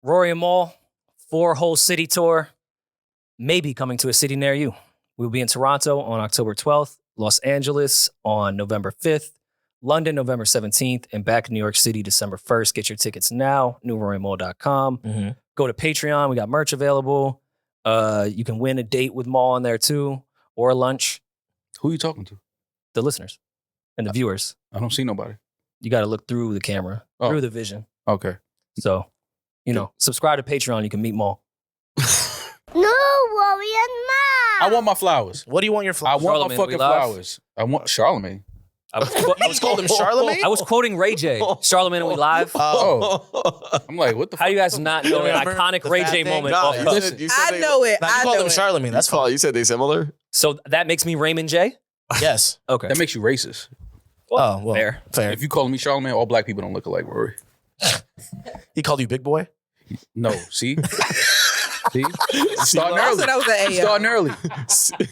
Rory and Mal, 4-whole city tour, maybe coming to a city near you. We'll be in Toronto on October 12th, Los Angeles on November 5th, London November 17th, and back in New York City December 1st. Get your tickets now, NewRoryNMal.com. Mm-hmm. Go to Patreon. We got merch available. You can win a date with Mal on there too, or a lunch. Who are you talking to? The listeners and the viewers. I don't see nobody. You got to look through the camera, through the vision. Okay. So, subscribe to Patreon. You can meet Mal. NewRoryNMal. I want my flowers. What do you want your I flowers? want Charlamagne, my fucking we live? flowers. I want Charlamagne. I was called him Charlamagne? I was quoting Ray J. Charlamagne and we live. Oh. I'm like, what the How fuck? you guys not know an Remember iconic the Ray fat J thing? moment? Nah, off you cuff? said, you said I they, know it. Now, I you called know him it. Charlamagne. That's fine. You said they similar? So that makes me Raymond J? Yes. Okay. That makes you racist. Oh, well. Fair. If you calling me Charlamagne, all black people don't look alike, Rory. He called you big boy? No, see? See? I Starting early. said I was an AO. Starting early.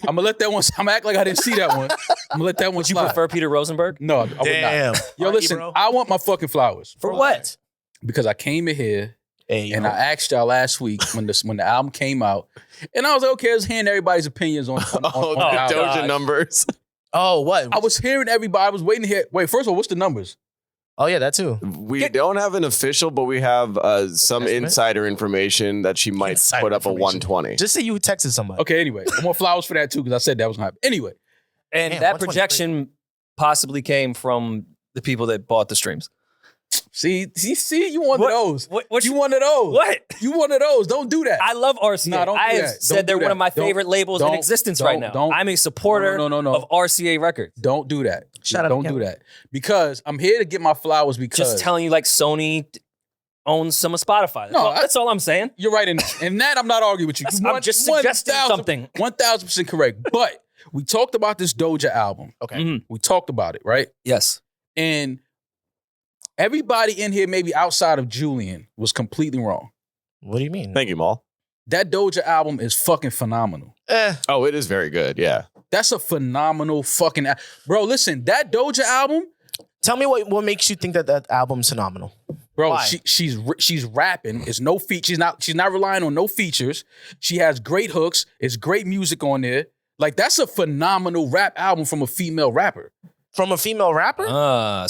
I'm gonna let that one. I'm gonna act like I didn't see that one. I'm gonna let that one Would you slide. prefer Peter Rosenberg? No, I would Damn. not. Yo, Artie, listen, bro. I want my fucking flowers For what? because I came in here Hey, and I asked y'all last week when the album came out, and I was like, okay, I was hearing everybody's opinions on the The album. Doja numbers. Oh, what? I was hearing everybody. I was waiting to hear. Wait, first of all, what's the numbers? Oh, yeah, that too. We don't have an official, but we have some Estimate? insider information that she might Insider put up a information. 120. Just say you texted somebody. Okay, anyway, I want flowers for that too because I said that was not. Anyway, And Damn, that 123. projection possibly came from the people that bought the streams. see, you one of those. What You one of those. What? You one of those. Don't do that. I love RCA. Nah, don't do I have that. said Don't they're do one that. of my Don't- favorite labels in don't- existence don't- right now. don't- I'm a supporter No. of RCA Records. Don't do that. Shut up, Don't Kevin. do that. Because I'm here to get my flowers because Just telling you, like, Sony owns some of Spotify. That's all I'm saying. you're right. And that I'm not arguing with you. I'm just suggesting something. 1,000% correct. But we talked about this Doja album. Okay. Mhm. We talked about it, right? Yes. And everybody in here, maybe outside of Julian, was completely wrong. What do you mean? Thank you, Maul. That Doja album is fucking phenomenal. Oh, it is very good. Yeah. That's a phenomenal fucking bro. Listen, that Doja album, Tell me what makes you think that album's phenomenal. bro. Why? She's rapping. It's no features. She's not relying on no features. She has great hooks. It's great music on there. Like that's a phenomenal rap album from a female rapper From a female rapper?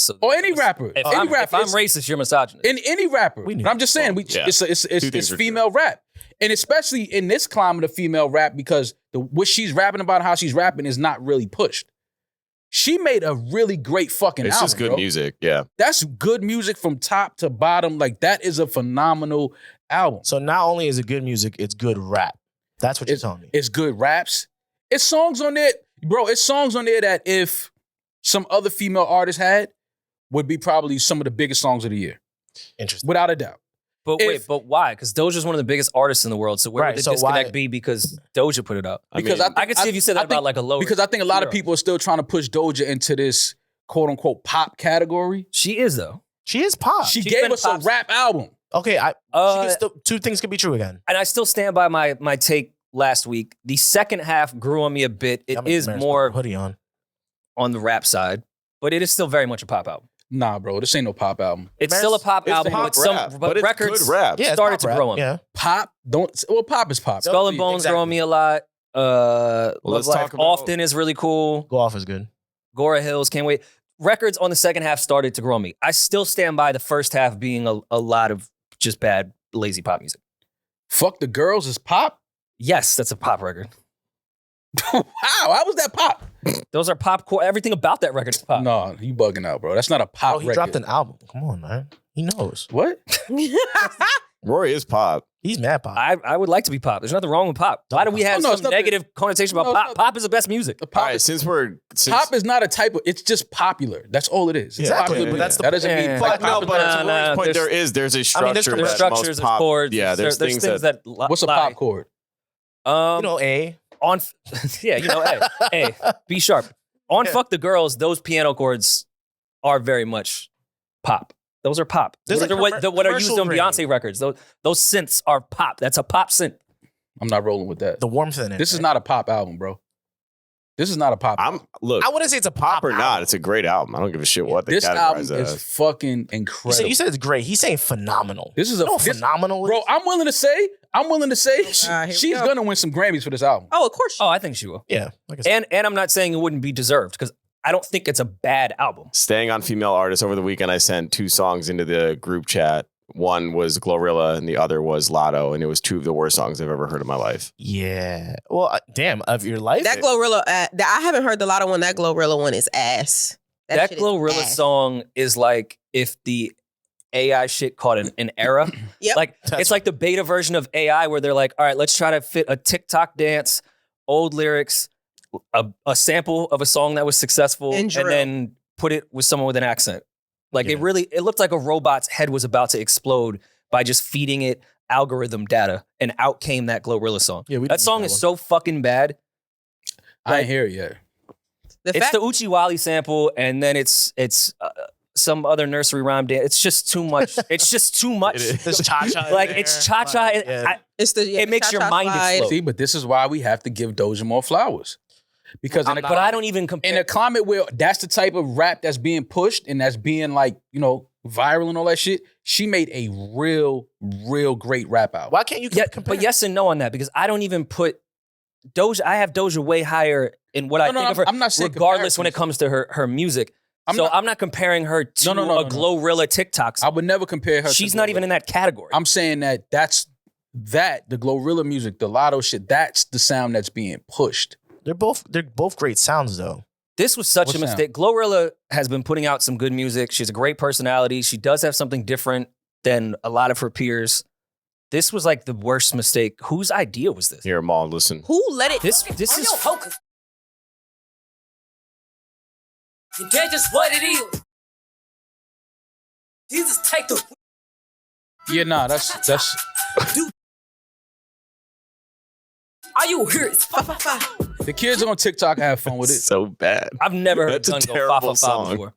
So or any rapper. if Any I'm rapper. if I'm racist, you're misogynist. in any rapper. We knew But I'm just saying, yeah. it's Two things for female rap, and especially in this climate of female rap, because what she's rapping about, how she's rapping, is not really pushed. She made a really great fucking It's album. just good bro. music. Yeah. That's good music from top to bottom. Like that is a phenomenal album. So not only is it good music, it's good rap. That's what you're telling me. It's good raps. It's songs on there, bro. It's songs on there that if some other female artist had, would be probably some of the biggest songs of the year, Interesting. without a doubt. But If- wait, but why? Because Doja's one of the biggest artists in the world. So where Right, would the so disconnect why- be because Doja put it up? Because mean, I could see if you said that about like a lower. Because I think a lot of hero. people are still trying to push Doja into this quote unquote pop category. She is though. She is pop. She She's gave been us a pop- rap album. Okay, she Uh, can still, two things could be true again. And I still stand by my take last week. The second half grew on me a bit. It I'm gonna is Demaris more put a hoodie on. on the rap side, but it is still very much a pop album. Nah, bro, this ain't no pop album. It's Demaris, still a pop it's album, pop but rap, but but it's records good rap. Yeah, it's started pop to rap. grow on me. Yeah. Pop, pop is pop. Skull and Bones Exactly. grow on me a lot. Love let's Life talk about- Often is really cool. Go off is good. Gora Hills, can't wait. Records on the second half started to grow on me. I still stand by the first half being a lot of just bad, lazy pop music. Fuck the Girls is pop? Yes, that's a pop record. How was that pop? Those are pop core. Everything about that record is pop. No, you bugging out, bro. That's not a pop Oh, he record. dropped an album. Come on, man. He knows. What? Rory is pop. He's mad pop. I would like to be pop. There's nothing wrong with pop. Why do we have No, it's some nothing- negative connotation about No, it's pop? not- Pop is the best music. The All pop, right, is, since pop is not a type of. It's just popular. That's all it is. It's Exactly, popular but music. that's the that doesn't mean. Yeah. But no, but to Nah, Rory's point, there's- there's a structure. I mean, there's There's that structures, most there's pop, chords. Yeah, there's things that. What's a lie. pop chord? you know, A. On yeah, you know, hey, be sharp. On Yeah. Fuck the Girls, those piano chords are very much pop. Those are pop. There's Those like are what are used commercial on grade. Beyonce records. Those synths are pop. That's a pop synth. I'm not rolling with that. The warmth in it. This is not a pop album, bro. This is not a pop. Look, I wouldn't say it's a pop or album. not. It's a great album. I don't give a shit what they This album categorize it is as. fucking incredible. You said it's great. He's saying phenomenal. This is phenomenal. bro. I'm willing to say here we she's go. gonna win some Grammys for this album. Oh, of course. Oh, I think she will. Yeah. Like I said. And I'm not saying it wouldn't be deserved because I don't think it's a bad album. Staying on female artists, over the weekend I sent 2 songs into the group chat. One was Glorilla and the other was Latto, and it was 2 of the worst songs I've ever heard in my life. Yeah. Well, damn, of your life? That Glorilla, I haven't heard the Latto one. That Glorilla one is ass. That shit is Glorilla ass. song is like if the AI shit caught an era. Yep. Like it's like the beta version of AI where they're like, all right, let's try to fit a TikTok dance, old lyrics, a sample of a song that was successful, And drill. then put it with someone with an accent. Like it looked like a robot's head was about to explode by just feeding it algorithm data, and out came that Glorilla song. Yeah, that song is so fucking bad. I ain't hear it yet. It's the Uchiwali sample, and then it's some other nursery rhyme dance. It's just too much. It's just too much. There's cha-cha. Like it's cha-cha. It makes your mind explode. See, but this is why we have to give Doja more flowers. Because but I don't even compare. in a climate where that's the type of rap that's being pushed and that's being like, viral and all that shit, she made a real great rap album. Why can't you compare? But yes and no on that, because I don't even put Doja. I have Doja way higher in what I think of her. I'm not saying regardless when it comes to her music. I'm not comparing her to a Glorilla TikTok song. I would never compare her. She's to not Glorilla. even in that category. I'm saying the Glorilla music, the Latto shit, that's the sound that's being pushed. They're both great sounds though. This was such What a sound? mistake. Glorilla has been putting out some good music. She's a great personality. She does have something different than a lot of her peers. This was like the worst mistake. Whose idea was this? Here, Maul, listen. Who let it? This is focus. That's just what it is. You just take the. Yeah, nah, that's Are you here? the kids on TikTok have fun with it. So bad. I've never heard That's a Gun go terrible fa fa fa song. before.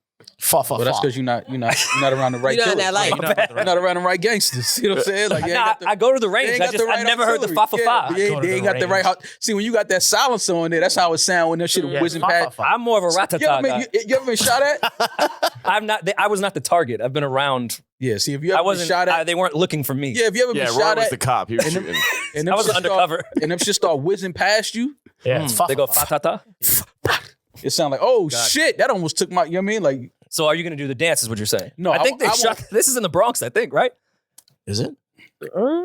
Well, that's because you're not around the right. You're not in killers. that life. You're not around the right gangsters. You know what I'm saying? Like, I go to the they range. ain't I got just the right I never heard the fa fa artillery. fa. Yeah, Go to they the ain't got the right. See, when you got that silencer on there, that's how it sound when that shit whizzing past. I'm more of a ratata guy. You ever been shot at? I'm not. I was not the target. I've been around. Yeah. See, if you I ever been wasn't. shot at, They weren't looking for me. yeah, if you ever Yeah, been Rory shot was at, the cop. He was and them- shooting. and them I was shit undercover. and them shit start whizzing past you, Yeah, it's They go fa ta ta. it sound like, oh shit, that almost took my. You know what I mean? Like, So are you going to do the dance? Is what you're saying? No, I think they I shot. This is in the Bronx. I think, right? Is it?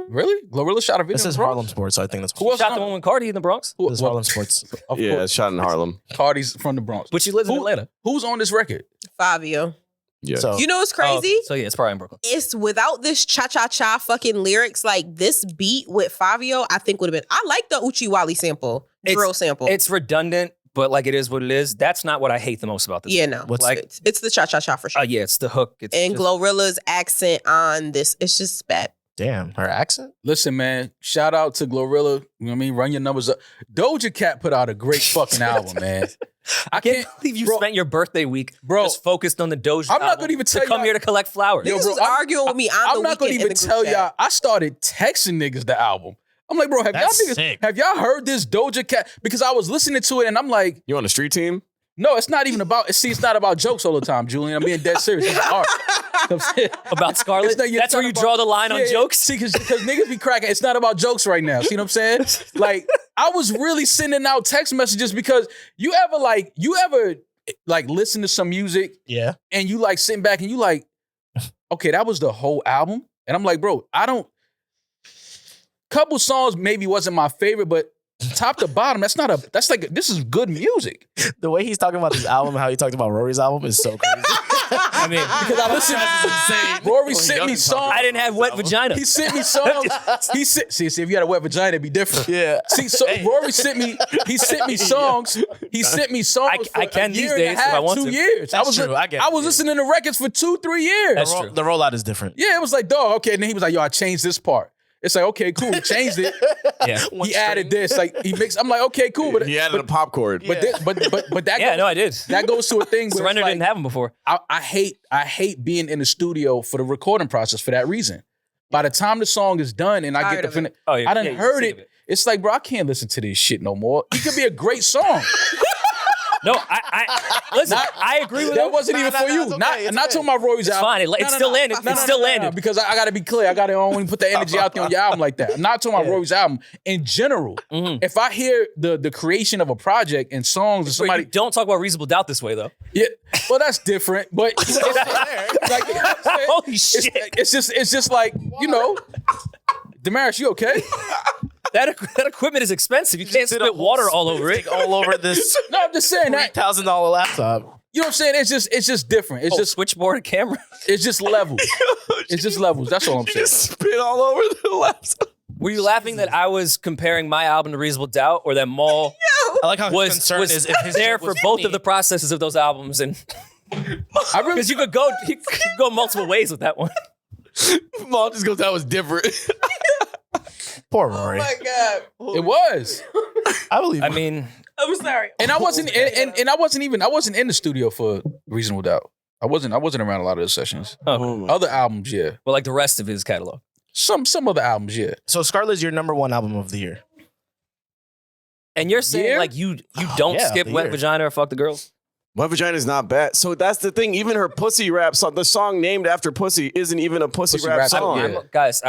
really? Glorilla shot a video. This is in Bronx? Harlem Sports, so I think that's Who cool. else Shot is the on- one with Cardi in the Bronx, Who, This is well, Harlem Sports. of Yeah, course, it's shot in Harlem. Cardi's from the Bronx. but she lives in Who- Atlanta. Who's on this record? Fabio. Yeah. So You know what's crazy? Oh, so yeah, it's probably in Brooklyn. It's without this cha-cha-cha fucking lyrics, like this beat with Fabio, I think would have been. I like the Uchiwali sample, drill sample. It's redundant, but like it is what it is. That's not what I hate the most about this. yeah, no. What's- like- It's the cha-cha-cha for sure. Yeah, it's the hook. It's And just- Glorilla's accent on this, it's just bad. damn, her accent. Listen, man, shout out to Glorilla. You know what I mean? Run your numbers up. Doja Cat put out a great fucking album, man. I can't believe you bro, spent your birthday week just focused on the Doja. I'm not album gonna even to tell come y'all- here to collect flowers. Yo, Niggas bro, was I'm- arguing with me on I'm the not gonna weekend even in the tell group chat. y'all. I started texting niggas the album. I'm like, bro, That's sick. have y'all heard this Doja Cat? Because I was listening to it and I'm like, You on the street team? no, it's not even about. See, it's not about jokes all the time, Julian. I'm being dead serious. It's art. You know what I'm saying? About Scarlett? It's not- That's where you about- draw the line on Yeah, jokes? See, because niggas be cracking. It's not about jokes right now. See what I'm saying? Like, I was really sending out text messages because you ever listen to some music Yeah. and you like sitting back and you like, okay, that was the whole album. And I'm like, bro, couple songs maybe wasn't my favorite, but top to bottom, this is good music. The way he's talking about this album, how he talked about Rory's album, is so crazy. I mean, Because I listened, Rory sent me songs. I didn't have wet vagina. He sent me songs. See, if you had a wet vagina, it'd be different. Yeah. See, so Rory sent me songs. He sent me songs for I can a year these and a days if half, I want 2 to. years. That's true. I get it. I was listening to records for 2-3 years. That's true. The rollout is different. Yeah, it was like, dog, okay. And then he was like, yo, I changed this part. It's like, okay, cool. He changed it. Yeah. He added this. Like he mixed. I'm like, okay, cool. But He added a popcorn. but that Yeah, goes, no, I did. that goes to a thing where Surrender it's like, didn't have them before. I hate being in the studio for the recording process for that reason. By the time the song is done and I Tired get to of finish, Oh, yeah, I done yeah, you're heard sick of it. it. It's like, bro, I can't listen to this shit no more. It could be a great song. No, I listen. I agree with That him. wasn't even for you. it's okay, Not it's talking about Rory's It's album. fine. It still landed. It still landed. Because I gotta be clear. I don't want to put the energy out there on your album like that. I'm not talking about Rory's album in general. If I hear the creation of a project and songs and somebody Don't talk about Reasonable Doubt this way, though. yeah, well that's different. But you know, like, you know what I'm saying? Holy shit! It's just like Demaris, you okay? That equipment is expensive. You can't spit water all over it. all over this No, I'm just saying that. $3,000 laptop. You know what I'm saying? It's just different. It's just Switchboard and camera. it's just levels. It's just levels. That's all I'm saying. Spit all over the laptop. Were you laughing that I was comparing my album to Reasonable Doubt, or that Maul I like how his was concern is if his there joke for was both funny. of the processes of those albums, and I really because you could go multiple ways with that one. Mom just goes, that was different. Poor Rory. God. it was. I believe. I mean, I'm sorry. And I wasn't and I wasn't in the studio for Reasonable Doubt. I wasn't around a lot of the sessions. Other albums, yeah. well, like the rest of his catalog. Some other albums, yeah. so Scarlet's your number one album of the year. And you're saying Yeah. like you don't Yeah, skip the Wet year. Vagina or Fuck the Girls? My vagina is not bad. So that's the thing. Even her pussy rap song, the song named after pussy, isn't even a pussy, Pussy rap, rap, song. yeah. Guys,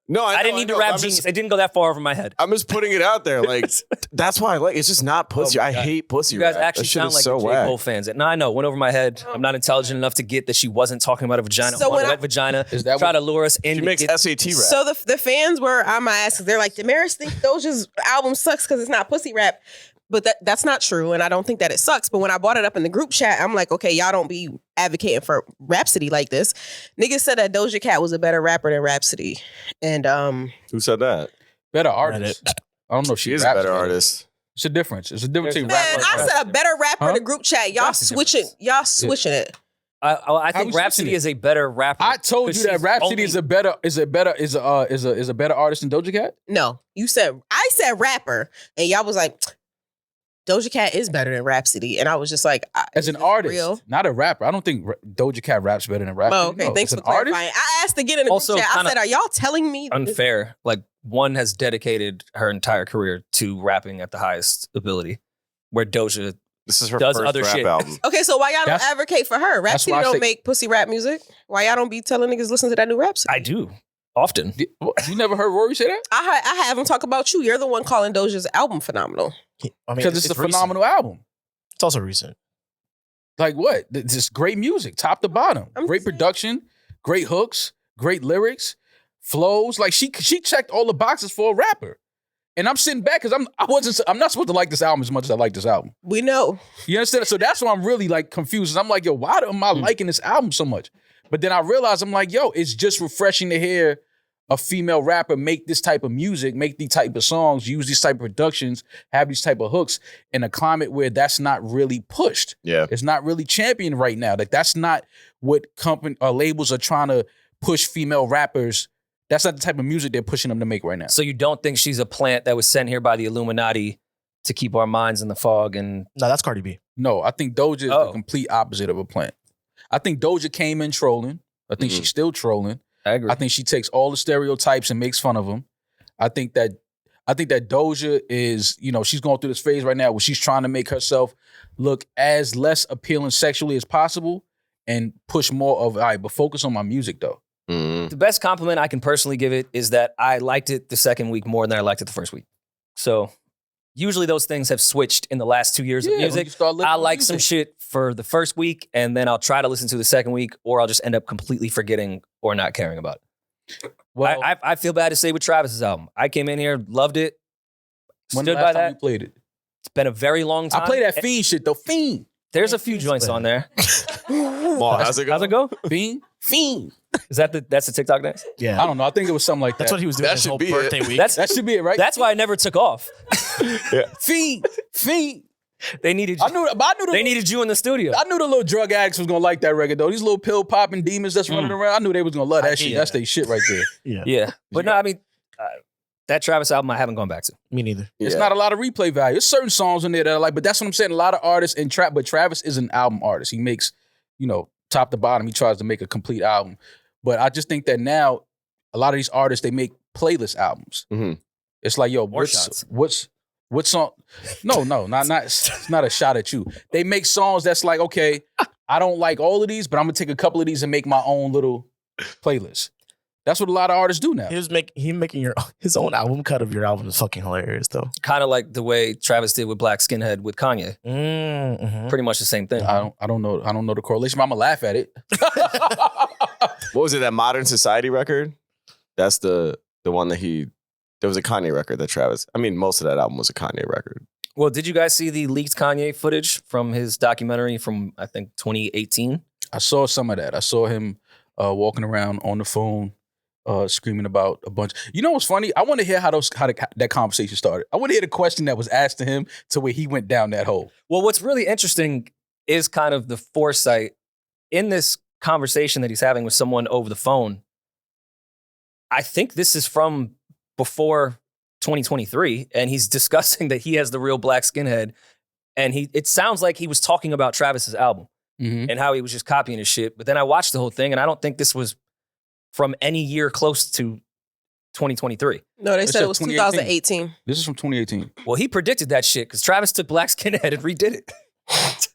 No, I didn't need to rap genius. It didn't go that far over my head. I'm just putting it out there. Like that's why I like. It's just not pussy. Oh my I God. hate pussy You guys rap. actually That shit sound is like so J. whack. Cole fans. No, I know. Went over my head. I'm not intelligent enough to get that she wasn't talking about a vagina. So on when a I- wet vagina. Is that try what- to lure us in. She to makes get- SAT rap. So the fans were on my ass because they're like, Demaris thinks Doja's album sucks because it's not pussy rap. But that's not true, and I don't think that it sucks. But when I brought it up in the group chat, I'm like, okay, y'all don't be advocating for Rhapsody like this. Niggas said that Doja Cat was a better rapper than Rhapsody. And Who said that? Better artist. I don't know if She she is a raps better better. artist. It's a difference. It's a difference between man, rapper and I rapper. said a better rapper in the group chat. Y'all That's the switching. difference. Y'all switching it. I How think we Rhapsody switching it? is a better rapper. I told you because that she's Rhapsody only- is a better artist than Doja Cat. No, I said rapper, and y'all was like, Doja Cat is better than Rhapsody, and I was just like, As is an this artist, real? not a rapper. I don't think Doja Cat raps better than Rhapsody. Oh, okay. No, Thanks as for an artist. clarifying. I asked again in the Also group chat. I kinda said, "Are y'all telling me unfair. Like one has dedicated her entire career to rapping at the highest ability, where Doja This is her Does first other rap shit. album. Okay, so why y'all don't That's- advocate for her? that's Rhapsody why I don't say- make pussy rap music. Why y'all don't be telling niggas listen to that new Rhapsody? I do often. You never heard Rory say that? I have him talk about you. You're the one calling Doja's album phenomenal. I mean, Because it's a recent. phenomenal album. It's also recent. Like what? Just great music, top to bottom. I'm Great saying- production, great hooks, great lyrics, flows. Like she checked all the boxes for a rapper. And I'm sitting back because I'm not supposed to like this album as much as I like this album. We know. You understand? So that's why I'm really like confused. I'm like, yo, why am I liking this album so much? But then I realized I'm like, yo, it's just refreshing to hear a female rapper make this type of music, make these type of songs, use these type of productions, have these type of hooks in a climate where that's not really pushed. Yeah. It's not really championed right now. Like that's not what company or labels are trying to push female rappers. That's not the type of music they're pushing them to make right now. So you don't think she's a plant that was sent here by the Illuminati to keep our minds in the fog? And No, that's Cardi B. No, I think Doja is the Oh. complete opposite of a plant. I think Doja came in trolling. I think she's still trolling. I agree. I think she takes all the stereotypes and makes fun of them. I think that Doja is, she's going through this phase right now where she's trying to make herself look as less appealing sexually as possible and push more of, all right, but focus on my music though. Mm. The best compliment I can personally give it is that I liked it the second week more than I liked it the first week. So usually those things have switched in the last 2 years of when music. you start looking I at like some music. shit for the first week, and then I'll try to listen to the second week, or I'll just end up completely forgetting or not caring about it. Well, I feel bad to say with Travis's album. I came in here, loved it, when stood the by last time that. you played it? It's been a very long time. I play that Fiend shit though. Fiend. There's a few joints on there. Well, how's it go? How's it go? Fiend. Is that's the TikTok dance? Yeah. I don't know. I think it was something like that. That's what he was doing That his should whole be it. birthday week. That should be it, right? That's why I never took off. Fiend. They needed I knew they needed you in the studio. I knew the little drug addicts was gonna like that record though. These little pill popping demons that's running around. I knew they was gonna love that shit. yeah. That's their shit right there. Yeah. Yeah, but no, I mean that Travis album I haven't gone back to. Me neither. It's Yeah. not a lot of replay value. There's certain songs in there that I like, but that's what I'm saying. A lot of artists and but Travis is an album artist. He makes, top to bottom. He tries to make a complete album. But I just think that now a lot of these artists they make playlist albums. Mhm. It's like, yo, More shots. what's What song? No, not it's not a shot at you. They make songs that's like, okay, I don't like all of these, but I'm gonna take a couple of these and make my own little playlist. That's what a lot of artists do now. Him making his own album cut of your album is fucking hilarious, though. Kind of like the way Travis did with Black Skinhead with Kanye. Mm-hmm. Pretty much the same thing. I don't know the correlation, but I'm gonna laugh at it. What was it? That Modern Society record? That's the one that there was a Kanye record that Travis. I mean, most of that album was a Kanye record. Well, did you guys see the leaked Kanye footage from his documentary from, I think, 2018? I saw some of that. I saw him walking around on the phone, screaming about a bunch. You know what's funny? I want to hear how that conversation started. I want to hear the question that was asked to him to where he went down that hole. Well, what's really interesting is kind of the foresight in this conversation that he's having with someone over the phone. I think this is from before 2023, and he's discussing that he has the real Black Skinhead, and it sounds like he was talking about Travis's album and how he was just copying his shit. But then I watched the whole thing, and I don't think this was from any year close to 2023. No, they said it was 2018. This is from 2018. Well, he predicted that shit because Travis took Black Skinhead and redid it.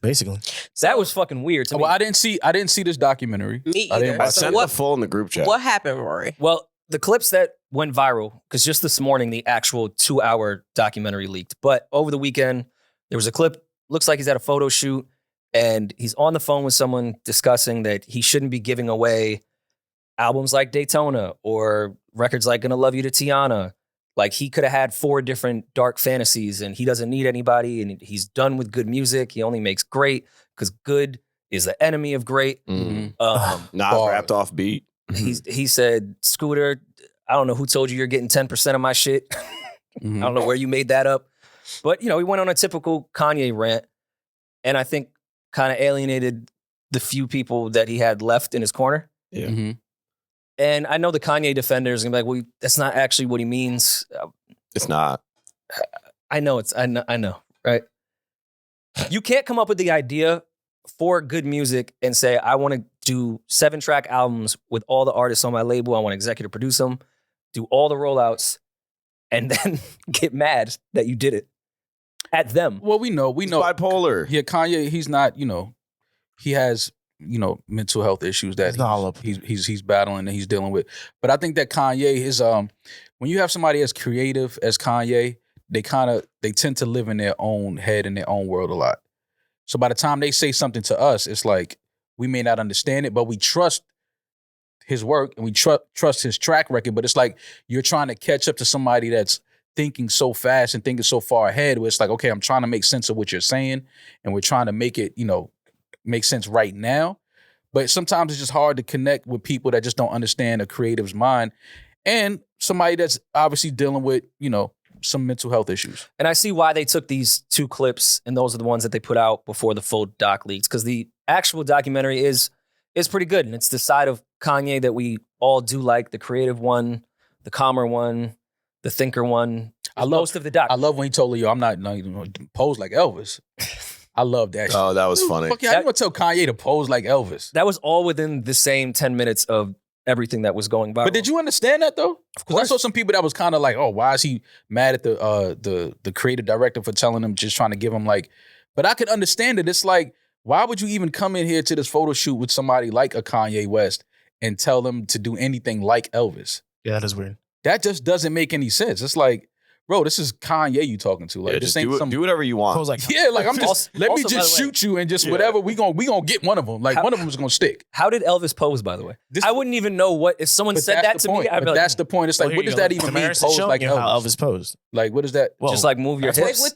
Basically. That was fucking weird to me. Well, I didn't see this documentary. Me I didn't either. I watch sent it. the full in the group chat. What happened, Rory? Well, the clips that went viral, because just this morning, the actual 2-hour documentary leaked. But over the weekend, there was a clip, looks like he's at a photo shoot, and he's on the phone with someone discussing that he shouldn't be giving away albums like Daytona or records like Gonna Love You to Tiana. Like, he could have had 4 different dark fantasies, and he doesn't need anybody, and he's done with good music. He only makes great, because good is the enemy of great. Nas Bars. rapped off beat. He said, Scooter, I don't know who told you you're getting 10% of my shit. I don't know where you made that up. But, he went on a typical Kanye rant, and I think kind of alienated the few people that he had left in his corner. Yeah. Mm-hmm. And I know the Kanye defenders are going to be like, well, that's not actually what he means. It's not. I know, right? You can't come up with the idea for good music and say, I want to do 7-track albums with all the artists on my label. I want to executive produce them, do all the rollouts, and then get mad that you did it at them. Well, we know. He's bipolar. Yeah, Kanye, he's not, he has, mental health issues that He's not all up. he's battling and he's dealing with. But I think that Kanye is when you have somebody as creative as Kanye, they tend to live in their own head and their own world a lot. So by the time they say something to us, it's like we may not understand it, but we trust his work and we trust his track record. But it's like you're trying to catch up to somebody that's thinking so fast and thinking so far ahead, where it's like, okay, I'm trying to make sense of what you're saying, and we're trying to make it, make sense right now. But sometimes it's just hard to connect with people that just don't understand a creative's mind, and somebody that's obviously dealing with, some mental health issues. And I see why they took these 2 clips, and those are the ones that they put out before the full doc leaks, because the actual documentary is pretty good, and it's the side of Kanye that we all do like, the creative one, the calmer one, the thinker one. Most of the doc. I love when he told Leo, I'm not going to pose like Elvis. I love that shit. Oh, that was funny. Fuck yeah, how you going to tell Kanye to pose like Elvis? That was all within the same 10 minutes of everything that was going viral. But did you understand that though? Of Because I course. saw some people that was kind of like, oh, why is he mad at the creative director for telling him, just trying to give him like, but I could understand it. It's like, why would you even come in here to this photo shoot with somebody like a Kanye West and tell them to do anything like Elvis? Yeah, that is weird. That just doesn't make any sense. It's like, bro, this is Kanye you talking to. Like, Yeah, this just ain't some. do whatever you want. I was like, Yeah, like I'm just let me Also, by just the way- shoot you and just Yeah. whatever we gonna get one of them. Like one of them is gonna stick. How did Elvis pose, by the way? This- I wouldn't even know what, if someone But said that's that the to point. me, I'd be But like, that's the point. It's like, what does that even mean? Demaris is Pose showing like you how Elvis. Elvis posed. Like, what is that? Whoa. just like move your That's hips. With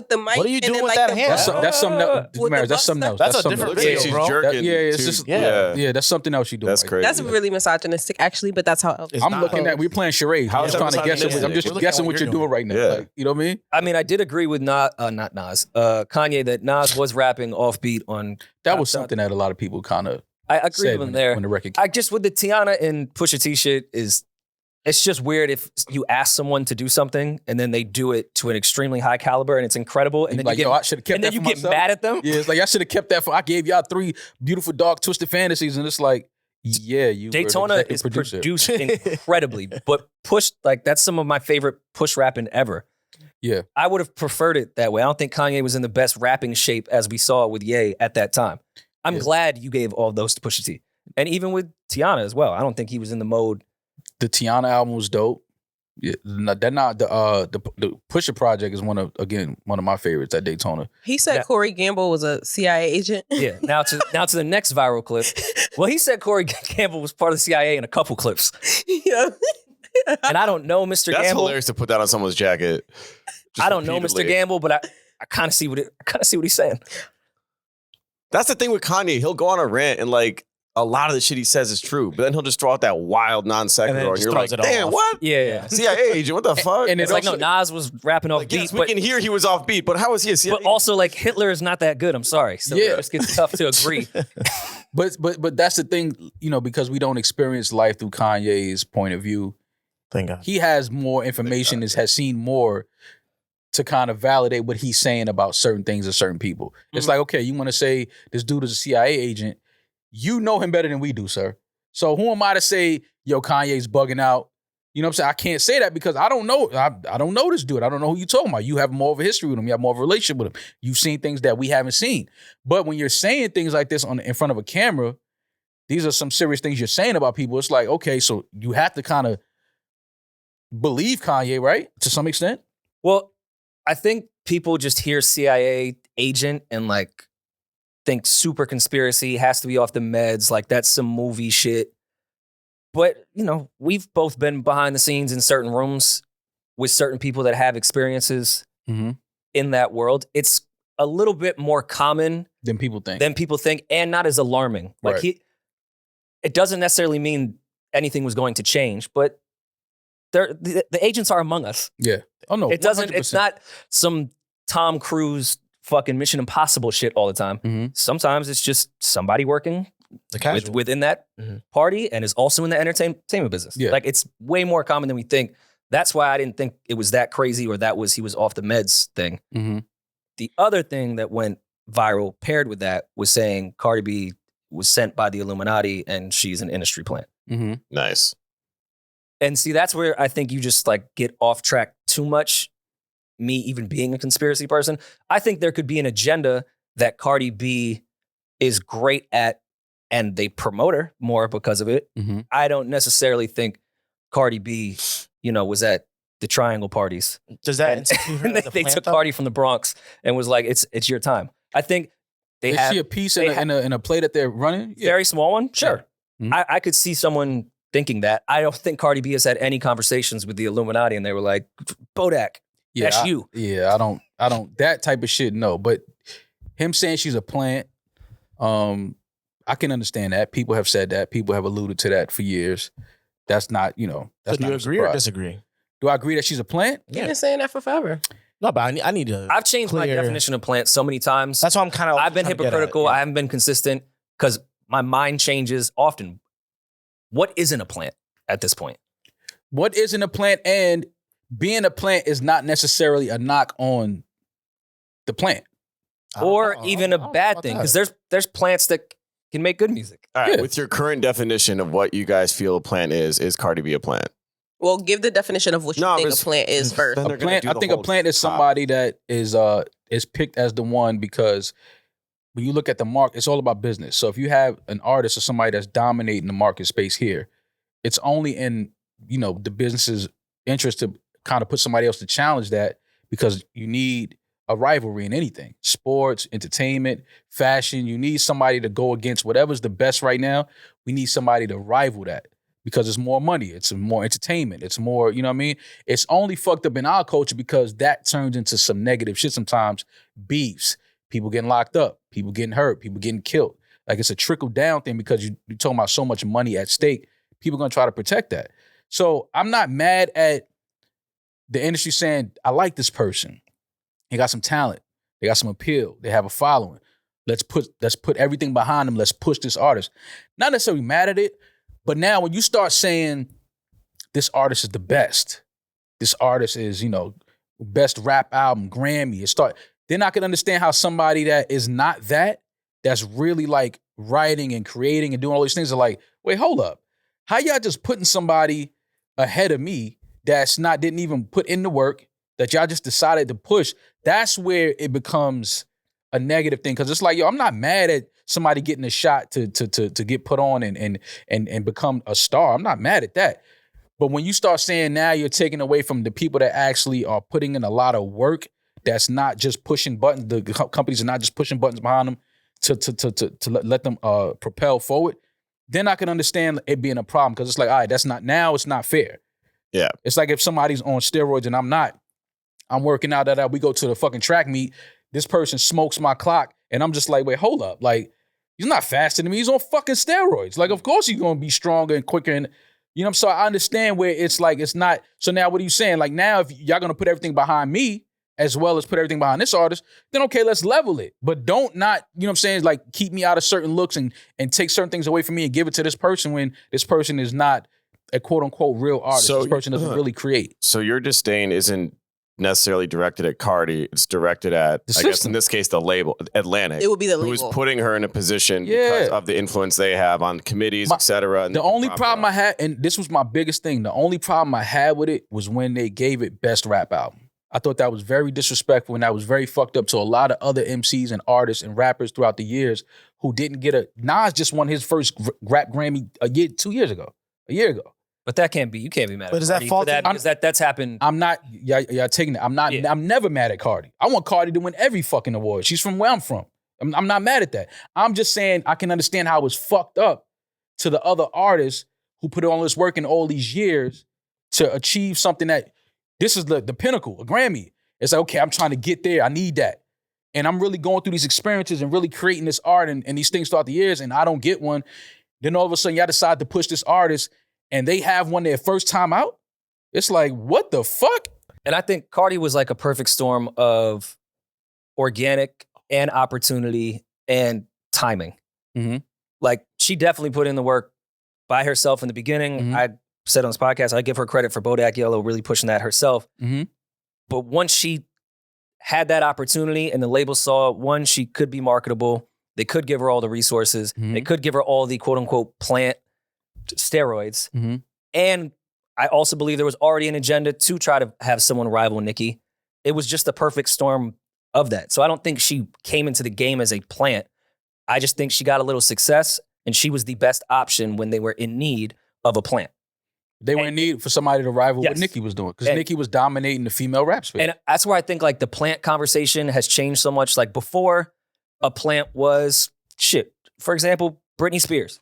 the mic. What are you and doing then, with like, that the hand? bust- That's something else. with the Demaris, that's bust something else. up. That's a something different else. Looks like video, she's bro. jerking. Yeah, it's too. just yeah. That's something else you do. That's right crazy. That's really misogynistic, actually, but that's how Elvis. It's I'm not looking at. We're playing charades. How I'm is just that trying to guess. misogynistic? I'm just We're looking guessing at what what you're you're doing right now. Yeah. Like, you know what I mean? I mean, I did agree with Kanye that Nas was rapping offbeat on. That was something that a lot of people kind of I agree said with him there. when the record. I just, with the Tiana and Pusha T shit, it's just weird if you ask someone to do something and then they do it to an extremely high caliber and it's incredible, and then like, you yo, get, I should have kept and that then you for get myself. mad at them. Yeah, it's like I should have kept that for. I gave y'all 3 beautiful, dark, twisted fantasies, and it's like, yeah, you. were the Daytona executive is producer. produced incredibly, but Push, like, that's some of my favorite Push rapping ever. Yeah. I would have preferred it that way. I don't think Kanye was in the best rapping shape as we saw with Ye at that time. I'm glad you gave all those to Pusha T. And even with Tiana as well. I don't think he was in the mode. The Tiana album was dope. Yeah, they're not the Pusha project is one of my favorites at Daytona. He said Yeah. Corey Gamble was a CIA agent. Yeah. Now to the next viral clip. Well, he said Corey Gamble was part of the CIA in a couple clips. Yeah. And I don't know Mr. That's Gamble. hilarious to put that on someone's jacket. Just I don't know Mr. repeatedly. Gamble, but I kind of see what he's saying. That's the thing with Kanye. He'll go on a rant and like a lot of the shit he says is true, but then he'll just throw out that wild non And sequitur, then and, just you're throws like, it all damn, off. what? Yeah. CIA agent, what the fuck? and It's like, no, Nas was rapping off like, beat, yes, we but can hear he was off beat, but how was he a CIA? But also, like, Hitler is not that good. I'm sorry. So Yeah. it just gets tough to agree. But that's the thing, because we don't experience life through Kanye's point of view. Thank God. He has more information, has seen more to kind of validate what he's saying about certain things and certain people. It's like, okay, you want to say this dude is a CIA agent. You know him better than we do, sir. So who am I to say, yo, Kanye's bugging out? You know what I'm saying? I can't say that because I don't know. I don't know this dude. I don't know who you're talking about. You have more of a history with him. You have more of a relationship with him. You've seen things that we haven't seen. But when you're saying things like this in front of a camera, these are some serious things you're saying about people. It's like, okay, so you have to kind of believe Kanye, right? To some extent. Well, I think people just hear CIA agent and like think super conspiracy, has to be off the meds, like that's some movie shit. But, we've both been behind the scenes in certain rooms with certain people that have experiences in that world. It's a little bit more common Than people think. and not as alarming. Like Right. it doesn't necessarily mean anything was going to change, but the agents are among us. Yeah. Oh no. It doesn't. 100%. It's not some Tom Cruise fucking Mission Impossible shit all the time. Mhm. Sometimes it's just somebody working The casual. within that Mhm. party and is also in the entertainment business. Yeah. Like it's way more common than we think. That's why I didn't think it was that crazy or he was off the meds thing. Mhm. The other thing that went viral paired with that was saying Cardi B was sent by the Illuminati and she's an industry plant. Mhm. Nice. And see, that's where I think you just like get off track too much. Me even being a conspiracy person, I think there could be an agenda that Cardi B is great at and they promote her more because of it. Mhm. I don't necessarily think Cardi B, was at the triangle parties. Does that And, institute her and as a they plant, took though? Cardi from the Bronx and was like, it's your time. I think they Is have she a piece they in a play that they're running? Yeah. very small one. Sure. Mhm. I could see someone thinking that. I don't think Cardi B has had any conversations with the Illuminati and they were like, Bodak, that's you. Yeah, I don't that type of shit, no. But him saying she's a plant, I can understand that. People have said that. People have alluded to that for years. That's not, So that's do not you a agree or surprise. disagree? Do I agree that she's a plant? You've been saying that for forever. No, but I need to. I've changed my clear- definition of plant so many times. That's why I'm kind of. I've been hypocritical. I haven't been consistent because my mind changes often. What isn't a plant at this point? What isn't a plant? And being a plant is not necessarily a knock on the plant. Or even a bad thing? Because there's plants that can make good music. All right. Yeah. With your current definition of what you guys feel a plant is Cardi B a plant? Well, give the definition of what you No, think a it's- plant is first. Then A they're gonna plant, do I the think a whole plant is top. somebody that is picked as the one because when you look at the market, it's all about business. So if you have an artist or somebody that's dominating the market space here, it's only in the business's interest to kind of put somebody else to challenge that because you need a rivalry in anything. Sports, entertainment, fashion. You need somebody to go against whatever's the best right now. We need somebody to rival that because it's more money. It's more entertainment. It's more, you know what I mean? It's only fucked up in our culture because that turns into some negative shit sometimes. Beefs, people getting locked up, people getting hurt, people getting killed. Like it's a trickle down thing because you're talking about so much money at stake. People are going to try to protect that. So I'm not mad at the industry saying, I like this person. They got some talent. They got some appeal. They have a following. Let's put everything behind them. Let's push this artist. Not necessarily mad at it, but now when you start saying this artist is the best, this artist is, best rap album, Grammy, they're not gonna understand how somebody that is not that's really like writing and creating and doing all these things are like, wait, hold up. How y'all just putting somebody ahead of me didn't even put in the work, that y'all just decided to push, that's where it becomes a negative thing. Cause it's like, yo, I'm not mad at somebody getting a shot to get put on and become a star. I'm not mad at that. But when you start saying now you're taking away from the people that actually are putting in a lot of work, that's not just pushing buttons, the companies are not just pushing buttons behind them to let them propel forward, then I can understand it being a problem. Cause it's like, all right, it's not fair. Yeah. It's like if somebody's on steroids and I'm not, I'm working out, we go to the fucking track meet, this person smokes my clock, and I'm just like, wait, hold up. Like, he's not faster than me. He's on fucking steroids. Like, of course he's going to be stronger and quicker. And, you know what I'm saying? So I understand where it's like, it's not. So now what are you saying? Like, now if y'all going to put everything behind me as well as put everything behind this artist, then okay, let's level it. But don't not, you know what I'm saying? Like, keep me out of certain looks and take certain things away from me and give it to this person when this person is not a quote unquote real artist. So, this person doesn't really create. So your disdain isn't necessarily directed at Cardi. It's directed at, I guess in this case, the label, Atlantic. It would be the label. Who's putting her in a position because of the influence they have on committees, etc. The only problem I had, and this was my biggest thing, the only problem I had with it was when they gave it Best Rap Album. I thought that was very disrespectful and that was very fucked up to a lot of other MCs and artists and rappers throughout the years who didn't get a... Nas just won his first rap Grammy 2 years ago. A year ago. But that can't be. You can't be mad. But at Cardi for that because that's happened. I'm not. Y'all taking it. I'm not. Yeah. I'm never mad at Cardi. I want Cardi to win every fucking award. She's from where I'm from. I'm not mad at that. I'm just saying I can understand how it was fucked up to the other artists who put all this work in all these years to achieve something that this is the pinnacle, a Grammy. It's like, okay, I'm trying to get there. I need that. And I'm really going through these experiences and really creating this art and these things throughout the years, and I don't get one. Then all of a sudden, y'all decide to push this artist and they have one their first time out. It's like, what the fuck? And I think Cardi was like a perfect storm of organic and opportunity and timing. Mm-hmm. Like, she definitely put in the work by herself in the beginning. Mm-hmm. I said on this podcast, I give her credit for Bodak Yellow really pushing that herself. Mm-hmm. But once she had that opportunity and the label saw, one, she could be marketable. They could give her all the resources. Mm-hmm. They could give her all the quote unquote plant steroids. Mm-hmm. And I also believe there was already an agenda to try to have someone rival Nicki. It was just the perfect storm of that. So I don't think she came into the game as a plant. I just think she got a little success and she was the best option when they were in need of a plant. They were in need for somebody to rival what Nicki was doing because Nicki was dominating the female rap space. And that's where I think like the plant conversation has changed so much. Like before, a plant was shit. For example, Britney Spears.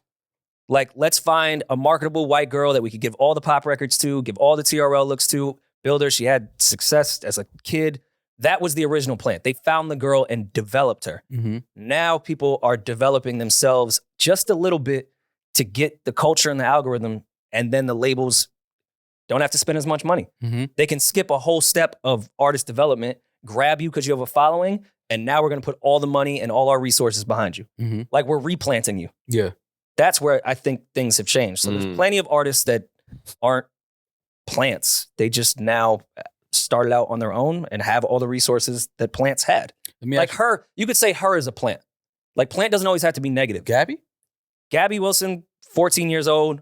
Like, let's find a marketable white girl that we could give all the pop records to, give all the TRL looks to, build her. She had success as a kid. That was the original plant. They found the girl and developed her. Mm-hmm. Now people are developing themselves just a little bit to get the culture and the algorithm, and then the labels don't have to spend as much money. Mm-hmm. They can skip a whole step of artist development, grab you because you have a following, and now we're going to put all the money and all our resources behind you. Mm-hmm. Like we're replanting you. Yeah. That's where I think things have changed. So there's plenty of artists that aren't plants. They just now started out on their own and have all the resources that plants had. Like her, you could say her is a plant. Like plant doesn't always have to be negative. Gabby Wilson, 14 years old.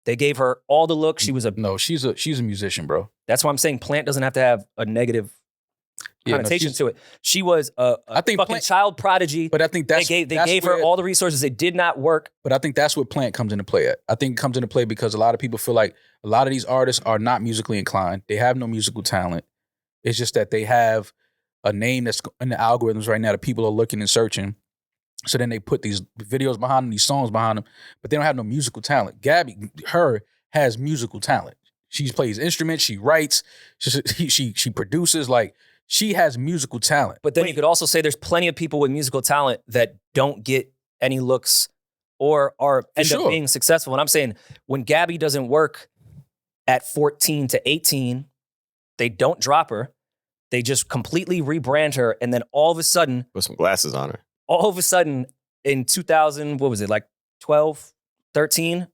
They gave her all the look. She was a... No, she's a musician, bro. That's why I'm saying plant doesn't have to have a negative connotation to it. She was a fucking child prodigy. But I think that's... They gave her all the resources. It did not work. But I think that's where plant comes into play at. I think it comes into play because a lot of people feel like a lot of these artists are not musically inclined. They have no musical talent. It's just that they have a name that's in the algorithms right now that people are looking and searching. So then they put these videos behind them, these songs behind them, but they don't have no musical talent. Gabby, her, has musical talent. She plays instruments, she writes, she produces, like, she has musical talent. But then you could also say there's plenty of people with musical talent that don't get any looks or end up being successful. And I'm saying when Gabby doesn't work at 14 to 18, they don't drop her. They just completely rebrand her. And then all of a sudden... Put some glasses on her. All of a sudden in 2000, what was it, like 12, 13,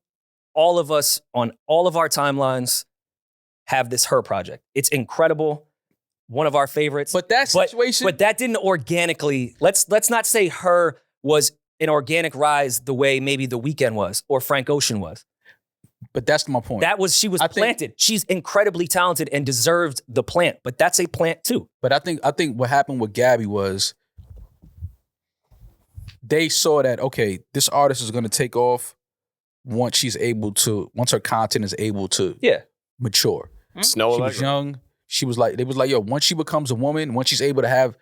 all of us on all of our timelines have this Her project. It's incredible. One of our favorites. But that situation... But that didn't organically... Let's not say Her was an organic rise the way maybe The Weeknd was or Frank Ocean was. But that's my point. She was I think- planted. She's incredibly talented and deserved the plant, but that's a plant too. But I think what happened with Gabby was they saw that, okay, this artist is gonna take off once her content is able to mature. Snow She was Allegra. young. She was like, they was like, yo, once she becomes a woman, once she's able to have,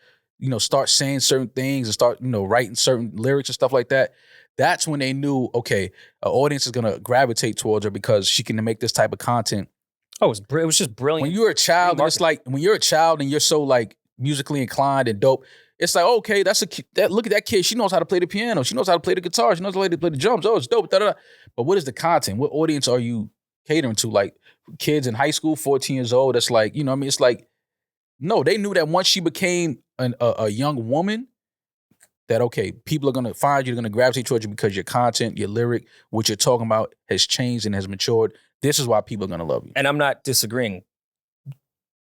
start saying certain things and start, writing certain lyrics and stuff like that, that's when they knew, okay, an audience is gonna gravitate towards her because she can make this type of content. Oh, it was just brilliant. When you're a child, and it's like when you're a child and you're so like musically inclined and dope, it's like, okay, look at that kid. She knows how to play the piano. She knows how to play the guitar. She knows how to play the drums. Oh, it's dope. Da, da, da. But what is the content? What audience are you catering to? Like kids in high school, 14 years old. That's like, it's like, no, they knew that once she became a young woman, that, okay, people are going to find you, they're going to gravitate towards you because your content, your lyric, what you're talking about has changed and has matured. This is why people are going to love you. And I'm not disagreeing.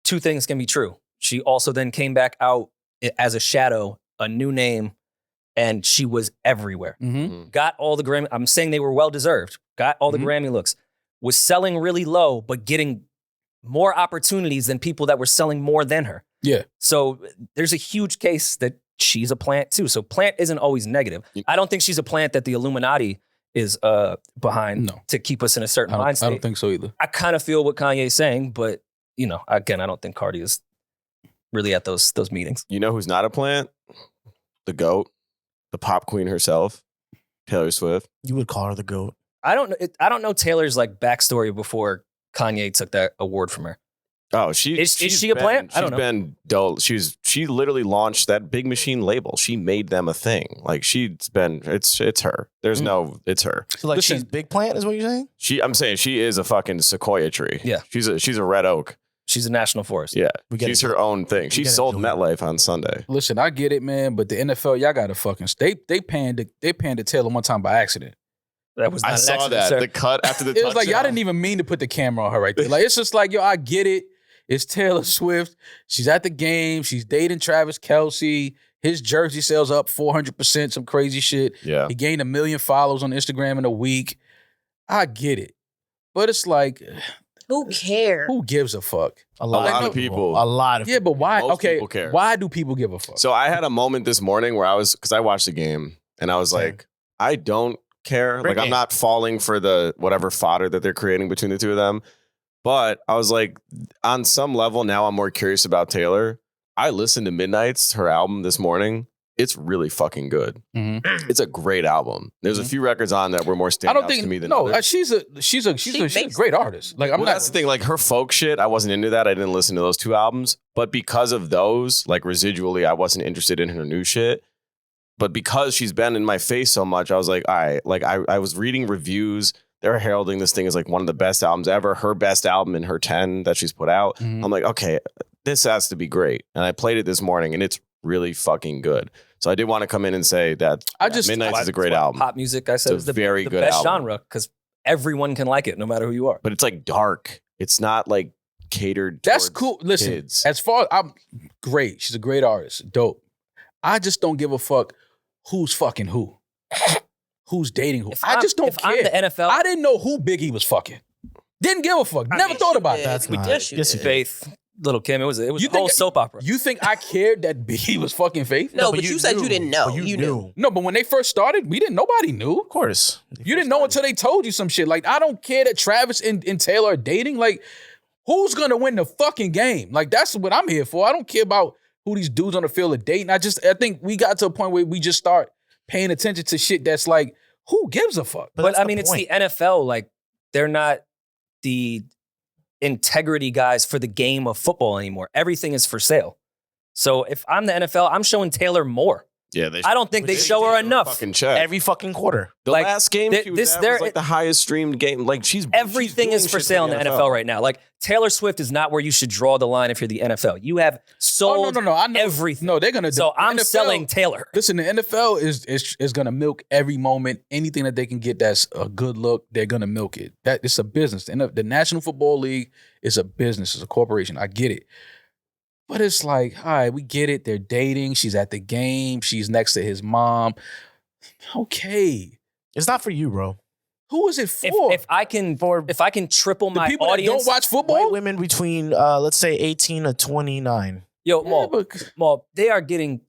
Two things can be true. She also then came back out as a shadow, a new name, and she was everywhere. Mm-hmm. Got all the Grammy. I'm saying they were well-deserved. Got all the Grammy looks. Was selling really low, but getting more opportunities than people that were selling more than her. Yeah. So there's a huge case that she's a plant too. So plant isn't always negative. I don't think she's a plant that the Illuminati is behind to keep us in a certain mind state. I don't think so either. I kind of feel what Kanye's saying, but again, I don't think Cardi is really at those meetings. You know who's not a plant? The GOAT, the pop queen herself, Taylor Swift. You would call her the GOAT. I don't know Taylor's like backstory before Kanye took that award from her. Oh, is she a plant? I don't know. She's been dull. She literally launched that Big Machine label. She made them a thing. Like it's her. There's no, it's her. So like Listen, she's big plant is what you're saying? I'm saying she is a fucking sequoia tree. Yeah. She's a red oak. She's a national forest. Yeah. We get She's it. her own thing. She get it, sold Julian. MetLife on Sunday. Listen, I get it, man, but the NFL, y'all got to fucking they panned to Taylor one time by accident. That was not I an saw accident, that. sir. The cut after the It was like y'all touchdown. didn't even mean to put the camera on her right there. Like it's just like, yo, I get it. It's Taylor Swift. She's at the game. She's dating Travis Kelce. His jersey sales up 400%, some crazy shit. Yeah. He gained 1 million followers on Instagram in a week. I get it. But it's like, Who cares? who gives a fuck? A lot of people. A lot of Yeah, but why? Most Okay, people care. why do people give a fuck? So I had a moment this morning where because I watched the game and I was like, I don't care. Great Like I'm game. not falling for the whatever fodder that they're creating between the two of them. But I was like, on some level, now I'm more curious about Taylor. I listened to Midnight's, her album this morning. It's really fucking good. Mhm. It's a great album. There's a few records on that were more I standouts don't think to me than no. others. She's a great artist. Like I'm Well, not. that's the thing. Like her folk shit, I wasn't into that. I didn't listen to those two albums. But because of those, like residually, I wasn't interested in her new shit. But because she's been in my face so much, I was like, all right. Like I was reading reviews. They're heralding this thing as like one of the best albums ever. Her best album in her 10 that she's put out. Mhm. I'm like, okay, this has to be great. And I played it this morning, and it's really fucking good. So I did want to come in and say that Midnight's is a great album. Pop music, I said, It's is a the very the good best album. genre because everyone can like it, no matter who you are. But it's like dark. It's not like catered That's towards cool. Listen, kids. as far as I'm great, she's a great artist, dope. I just don't give a fuck who's fucking who, who's dating who. I just don't care. I'm the NFL, I didn't know who Biggie was fucking. Didn't give a fuck. Never Yes, thought you about did. that. That's not. Yes, you Yes, you did. did. Faith, Little Kim. It was You a think- whole soap opera. You think I cared that Biggie was fucking Faith? No, but you said you didn't know. But You knew. No, but when they first started, we didn't. Nobody knew. Of course. You didn't know until they told you some shit. Like I don't care that Travis and Taylor are dating. Like who's gonna win the fucking game? Like that's what I'm here for. I don't care about who these dudes on the field are dating. I think we got to a point where we just start paying attention to shit that's like, who gives a fuck? But that's I the mean, it's point. the NFL. Like they're not the integrity guys for the game of football anymore. Everything is for sale. So if I'm the NFL, I'm showing Taylor more. Yeah, I don't think they show her enough. Fucking check. Every fucking quarter. The like, last game she was at was like the highest streamed game. Like Everything she's is for doing sale in shit the NFL right now. Like Taylor Swift is not where you should draw the line if you're the NFL. You have sold no. I know everything. No, they're gonna. So the I'm NFL selling Taylor. Listen, the NFL is gonna milk every moment. Anything that they can get that's a good look, they're gonna milk it. That it's a business. And the National Football League is a business. It's a corporation. I get it. But it's like, all right, we get it. They're dating. She's at the game. She's next to his mom. Okay. It's not for you, bro. Who is it for? If I can triple the my people that audience, don't watch football? White women between let's say 18 to 29. yo, Yeah, Maul, but- Maul, they are getting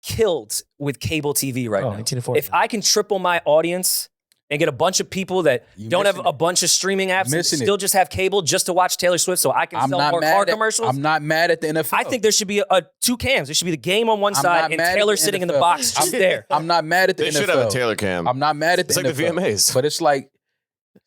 killed with cable TV right Oh, now. 18 to 40. If I can triple my audience and get a bunch of people that You don't have missing a it. bunch of streaming apps and Missing it. still just have cable just to watch Taylor Swift so I can I'm sell not more mad car at, commercials, I'm not mad at the NFL. I think there should be two cams. There should be the game on one I'm side not and mad at Taylor the sitting in the NFL. box just there. I'm not mad at the They NFL. should have a Taylor cam. I'm not mad at the It's like the NFL. VMAs. But it's like,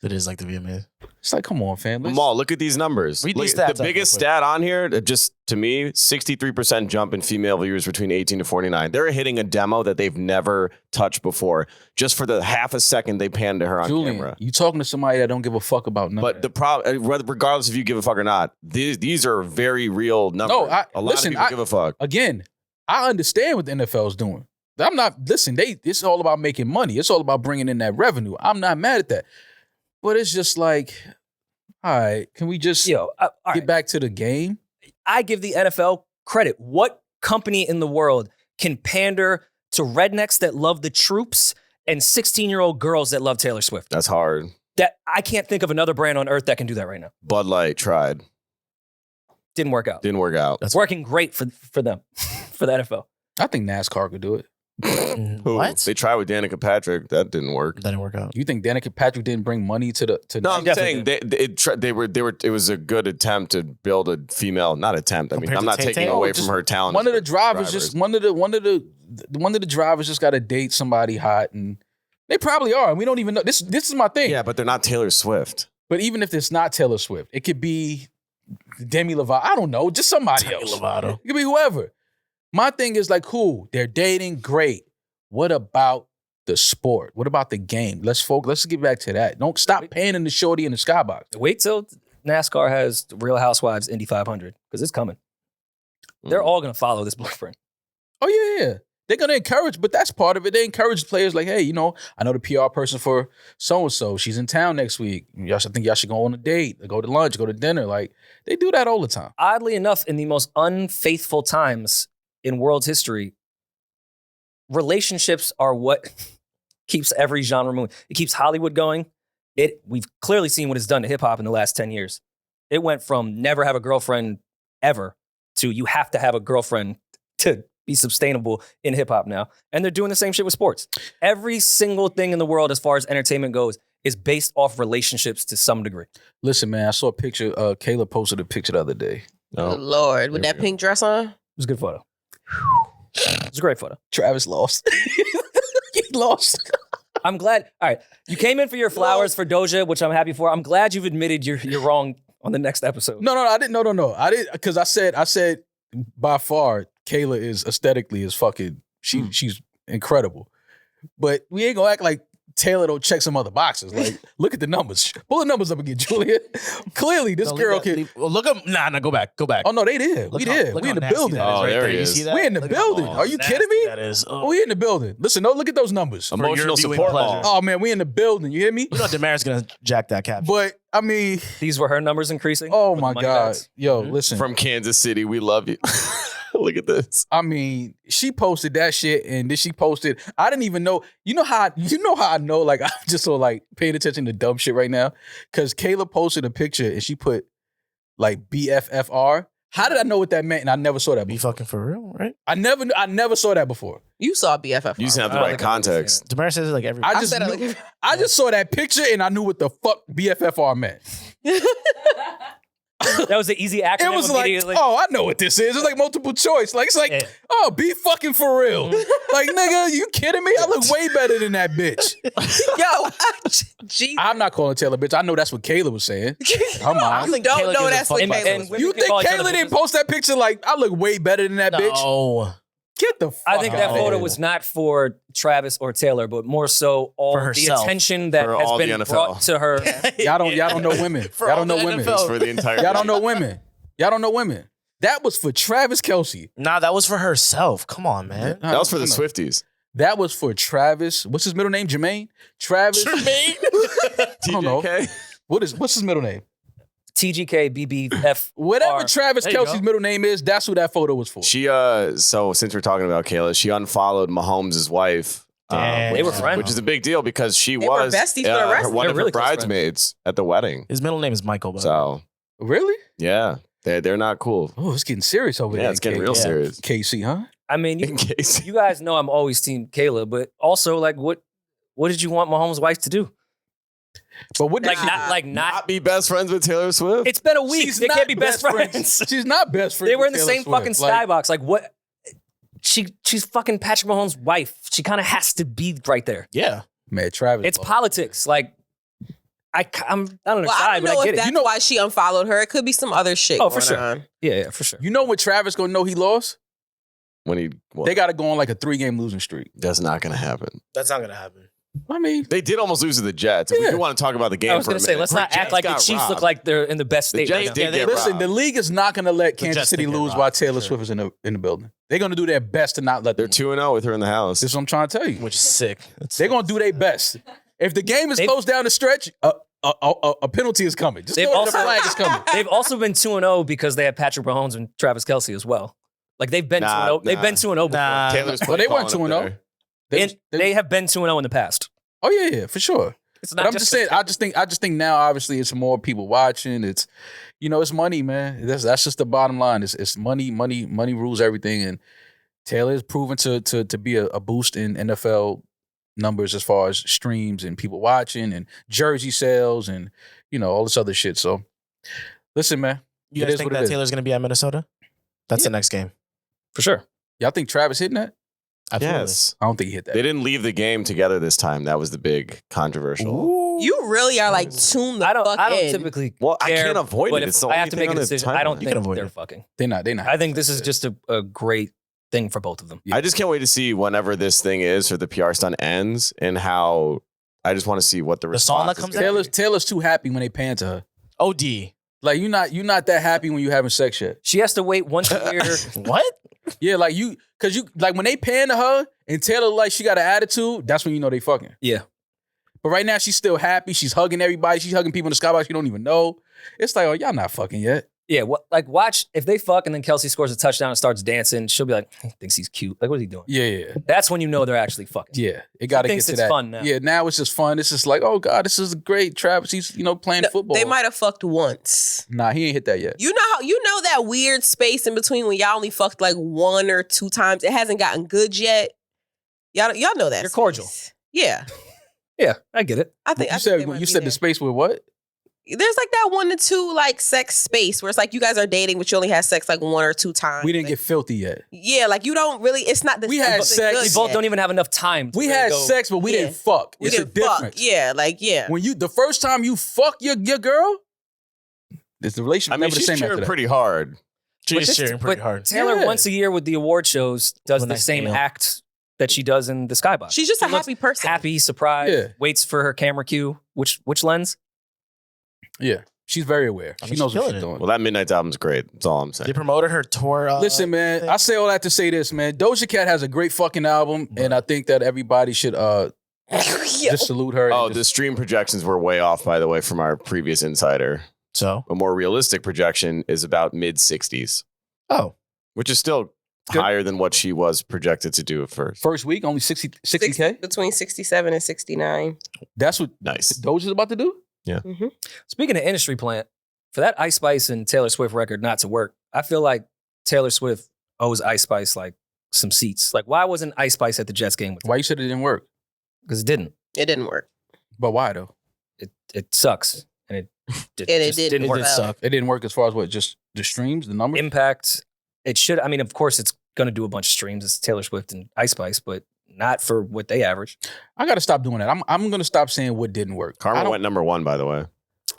It is like the VMA. it's like, come on, fam. Let's- Maul, look at these numbers. Read Look, these stats the out biggest real quick. stat on here, just to me, 63% jump in female viewers between 18 to 49. They're hitting a demo that they've never touched before, just for the half a second they panned to her on Julian, camera. you talking to somebody that don't give a fuck about nothing. But the problem, regardless if you give a fuck or not, these are very real numbers. No, a lot of people give a fuck. Again, I understand what the NFL is doing. I'm not, listen, it's all about making money. It's all about bringing in that revenue. I'm not mad at that. But it's just like, all right, can we just All get right. back to the game? I give the NFL credit. What company in the world can pander to rednecks that love the troops and 16-year-old girls that love Taylor Swift? That's hard. That I can't think of another brand on earth that can do that right now. Bud Light tried. Didn't work out. Didn't work out. It's working great for them, for the NFL. I think NASCAR could do it. Who? What? They tried with Danica Patrick. That didn't work. That didn't work out. You think Danica Patrick didn't bring money to the No, I'm definitely saying they were. It was a good attempt to build a female. Not attempt. I mean, Compared I'm to not Tay-Tay? taking No, away just from her talent. one of as the drivers just one of the drivers just got to date somebody hot, and they probably are. And we don't even know. This is my thing. Yeah, but they're not Taylor Swift. But even if it's not Taylor Swift, it could be Demi Lovato. I don't know, just somebody else. Lovato. It could be whoever. My thing is like, cool, they're dating, great. What about the sport? What about the game? Let's get back to that. Don't stop paying in the shorty in the skybox. Wait till NASCAR has Real Housewives Indy 500 because it's coming. They're all going to follow this blueprint. Oh, yeah. They're going to encourage, but that's part of it. They encourage players like, hey, I know the PR person for so-and-so. She's in town next week. I think y'all should go on a date, go to lunch, go to dinner. Like, they do that all the time. Oddly enough, in the most unfaithful times in world's history, relationships are what keeps every genre moving. It keeps Hollywood going. We've clearly seen what it's done to hip hop in the last 10 years. It went from never have a girlfriend ever to you have to have a girlfriend to be sustainable in hip hop now. And they're doing the same shit with sports. Every single thing in the world as far as entertainment goes is based off relationships to some degree. Listen, man, I saw a picture. Kayla posted a picture the other day. Oh, Lord, with Here that we go. pink dress on. It was a good photo. It was a great photo. Travis lost. He lost. I'm glad. All right. You came in for your flowers for Doja, which I'm happy for. I'm glad you've admitted you're wrong on the next episode. No, I didn't. No. I didn't, because I said by far Kayla is aesthetically is fucking. She's incredible, but we ain't gonna act like Taylor don't check some other boxes. Like, look at the numbers. Pull the numbers up again, Julian. Clearly, this girl can. Look up. Nah, go back. Go back. Oh no, they did. We did. We in the building. Oh, there he You is. see that? We in the Look how building. Are you nasty kidding me? That is. Oh. We in the building. Listen, no, look at those numbers. Emotional viewing support pleasure. ball. Oh man, we in the building. You hear me? You know Demaris gonna jack that cap. But I mean, These were her numbers increasing. oh with the my money god, bags? yo, listen. From Kansas City, we love you. Look at this. I mean, she posted that shit, and then she posted. I didn't even know. You know how I know? Like, I'm just so like paying attention to dumb shit right now, because Kayla posted a picture and she put like BFFR. How did I know what that meant? And I never saw that Be before. fucking for real, right? I never saw that before. You saw BFF. You just have I the don't right think I've ever seen context. Demaris says it like every. I I just said it knew- like I just saw that picture and I knew what the fuck BFFR meant. That was the easy acronym. It was like, immediately. oh, I know what this is. It's like multiple choice. Like, it's like, Yeah. oh, be fucking for real. Like, nigga, you kidding me? I look way better than that bitch. Yo, Jesus. I'm not calling Taylor bitch. I know that's what Kayla was saying. Come I on. don't think Don't Kayla know gives a that's fuck what about Kayla Taylor was- Swift. You can think call each other Kayla didn't bitches. post that picture like, I look way better than that bitch? No. Get the fuck I think that out of photo here. was not for Travis or Taylor, but more so all For the herself. attention that For has all the been NFL. brought to her. Y'all don't know women. For Y'all all don't know the women. NFL. It's for the entire. Y'all don't know women. Y'all don't know women. That was for Travis Kelce. Nah, that was for herself. Come on, man. That was for the No. Swifties. That was for Travis. What's his middle name? Jermaine? Travis? I don't know. TJK. What's his middle name? TGK BBF. Whatever Travis There you Kelce's go. middle name is, that's who that photo was for. She so since we're talking about Kayla, she unfollowed Mahomes' wife Damn. They were friends. which is a big deal because she They were was besties for the rest of one them. of They're her really close friends. bridesmaids at the wedding. His middle name is Michael. But So Really? yeah, they're not cool. Oh, it's getting serious over there. Yeah, it's getting real Yeah. serious. KC, huh? I mean, In case. you guys know I'm always team Kayla, but also like what did you want Mahomes' wife to do? But what Like did she- not. be best friends with Taylor Swift. It's been a week. She's They not can't be best friends. She's not best friends. They were in with the Taylor same Swift. fucking Like, skybox. Like what? She's fucking Patrick Mahomes' wife. She kind of has to be right there. yeah. Man, Travis. It's politics. Like I'm not on her Well, I side, don't but know I if get it. that's why she unfollowed her. It could be some other shit. Oh, for going sure. on. Yeah, for sure. You know when Travis gonna know he lost? when he They got to go on like a 3-game losing streak. that's not going to happen. That's not gonna happen. I mean, They did almost lose to the Jets. If we Yeah. do want to talk about the game, I was going gonna to say, let's not act like the Chiefs look like they're in the best The state. Jets right did now. get listen, robbed. the league is not gonna let The Kansas Jets City did get lose robbed, while for Taylor sure. Swift is in the building. They're gonna do their best to not let They're them. 2-0 with her in the house. This is what I'm trying to tell you. Which is sick. They're gonna do their best. If the game is They've- close down the stretch, a penalty is coming. Just They've know also- the flag is coming. They've also been 2-0 because they had Patrick Mahomes and Travis Kelce as well. Like they've been 2-0. They've been 2-0 before. Nah. Taylor's Well, they play weren't calling up 2-0. there. And they have been 2-0 in the past. Oh yeah, for sure. It's But I'm just saying. I just think now, obviously, it's more people watching. It's, it's money, man. That's just the bottom line. It's money. Money rules everything. And Taylor is proven to be a boost in NFL numbers as far as streams and people watching and jersey sales and all this other shit. So, listen, man. You It guys is think what it that is. Taylor's gonna be at Minnesota? That's the next game. For sure. Y'all think Travis hitting that? Absolutely. Yes. I don't think he hit that. They didn't leave the game together this time. That was the big controversial. You really are like tuned the I don't fuck in. typically Well, I care, can't avoid but it. if It's the I only have to thing make a on the decision, I don't timeline. You can think avoid they're it. fucking. They're not. I think this is just a great thing for both of them. Yeah. I just can't wait to see whenever this thing is or the PR stunt ends and how I just want to see what the The song response that is comes gonna out? be. Taylor's too happy when they pan to her. OD. Like you're not that happy when you having sex yet. She has to wait once a year. What? Yeah, like cause you like when they pan to her and Taylor like she got an attitude, that's when you know they fucking. Yeah. But right now she's still happy. She's hugging everybody. She's hugging people in the skybox you don't even know. It's like, oh, y'all not fucking yet. Yeah. Watch if they fuck and then Kelsey scores a touchdown and starts dancing, she'll be like, he thinks he's cute. Like, what is he doing? Yeah. That's when you know they're actually fucking. Yeah. It gotta get thinks to it's that. fun now. Yeah, now it's just fun. It's just like, oh God, this is great. Travis, he's playing football. They might have fucked once. Nah, he ain't hit that yet. You know that weird space in between when y'all only fucked like 1 or 2 times. It hasn't gotten good yet. Y'all know that. You're cordial. space. Yeah. Yeah, I get it. I think You I think they might said be the there. space with what? There's like that 1 to 2 like sex space where it's like you guys are dating, but you only had sex like 1 or 2 times. We didn't Like, get filthy yet. Yeah, like you don't really. It's not the. We had it's sex. good We both yet. don't even have enough time. To We really had go- sex, but we Yeah. didn't fuck. We It's didn't a difference. fuck. Yeah, like yeah. When the first time you fuck your girl, is the relationship I mean, never the she's same after cheering that. pretty hard. She's But cheering pretty hard. Taylor Yeah. once a year with the award shows does Have a the nice same meal. act that she does in the skybox. She's just She a looks happy person. happy, surprised, Yeah. waits for her camera cue. Which lens? Yeah, she's very aware. I She mean, knows she's what killing she's it. doing. Well, that Midnight album's great. That's all I'm saying. They promoted her tour. Listen, man, thing. I say all that to say this, man. Doja Cat has a great fucking album, and I think that everybody should just salute her. Oh, and the just, stream projections were way off, by the way, from our previous insider. So, A more realistic projection is about mid 60s, oh, which is still Good. higher than what she was projected to do at first. first week only 60K. Between 67 and 69. That's what Nice. Doja's about to do. Speaking of industry plant, for that Ice Spice and Taylor Swift record not to work, I feel like Taylor Swift owes Ice Spice like some seats. Like, why wasn't Ice Spice at the Jets game with her? Why you said it didn't work? Because it didn't. It didn't work. But why though? It sucks. And it it just didn't didn't work. work. did suck. It didn't work as far as what? Just the streams, the numbers. Impact. It should. I mean, of course, it's going to do a bunch of streams. It's Taylor Swift and Ice Spice, but not for what they average. I got to stop doing that. I'm gonna stop saying what didn't work. I Karma don't- went number 1, by the way.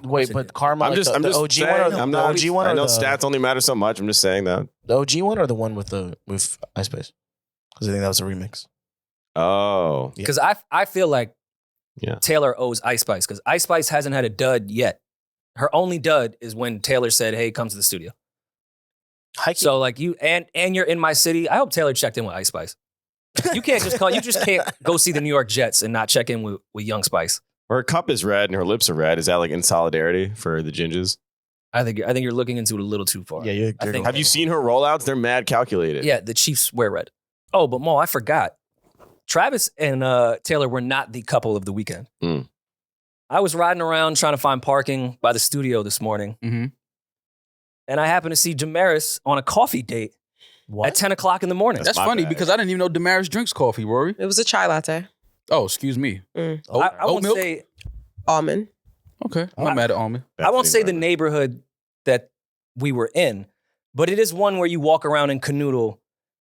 wait, but Karma, I'm like just, the, I'm the just OG saying, one, or the, I'm the not, OG one, I or know the, stats only matter so much. I'm just saying that. the OG one, or the one with Ice Spice? Because I think that was a remix. Oh, Yeah. Because I feel like Yeah. Taylor owes Ice Spice because Ice Spice hasn't had a dud yet. Her only dud is when Taylor said, "Hey, come to the studio." So like you and you're in my city. I hope Taylor checked in with Ice Spice. You can't just call. You just can't go see the New York Jets and not check in with Young Spice. her cup is red and her lips are red. Is that like in solidarity for the Gingers? I think you're looking into it a little too far. Yeah, you're I think- going Have you seen her rollouts? They're mad calculated. Yeah, the Chiefs wear red. Oh, but Mo, I forgot. Travis and Taylor were not the couple of the weekend. Mm. I was riding around trying to find parking by the studio this morning, Mm-hmm. and I happened to see Demaris on a coffee date at 10 o'clock in the morning. That's my funny bad. because I didn't even know Demaris drinks coffee, Rory. It was a chai latte. Oh, excuse me. Mm. I won't milk? say Almond. Okay, I'm not mad at almond. I won't say the Bethany neighborhood that we were in, but it is one where you walk around and canoodle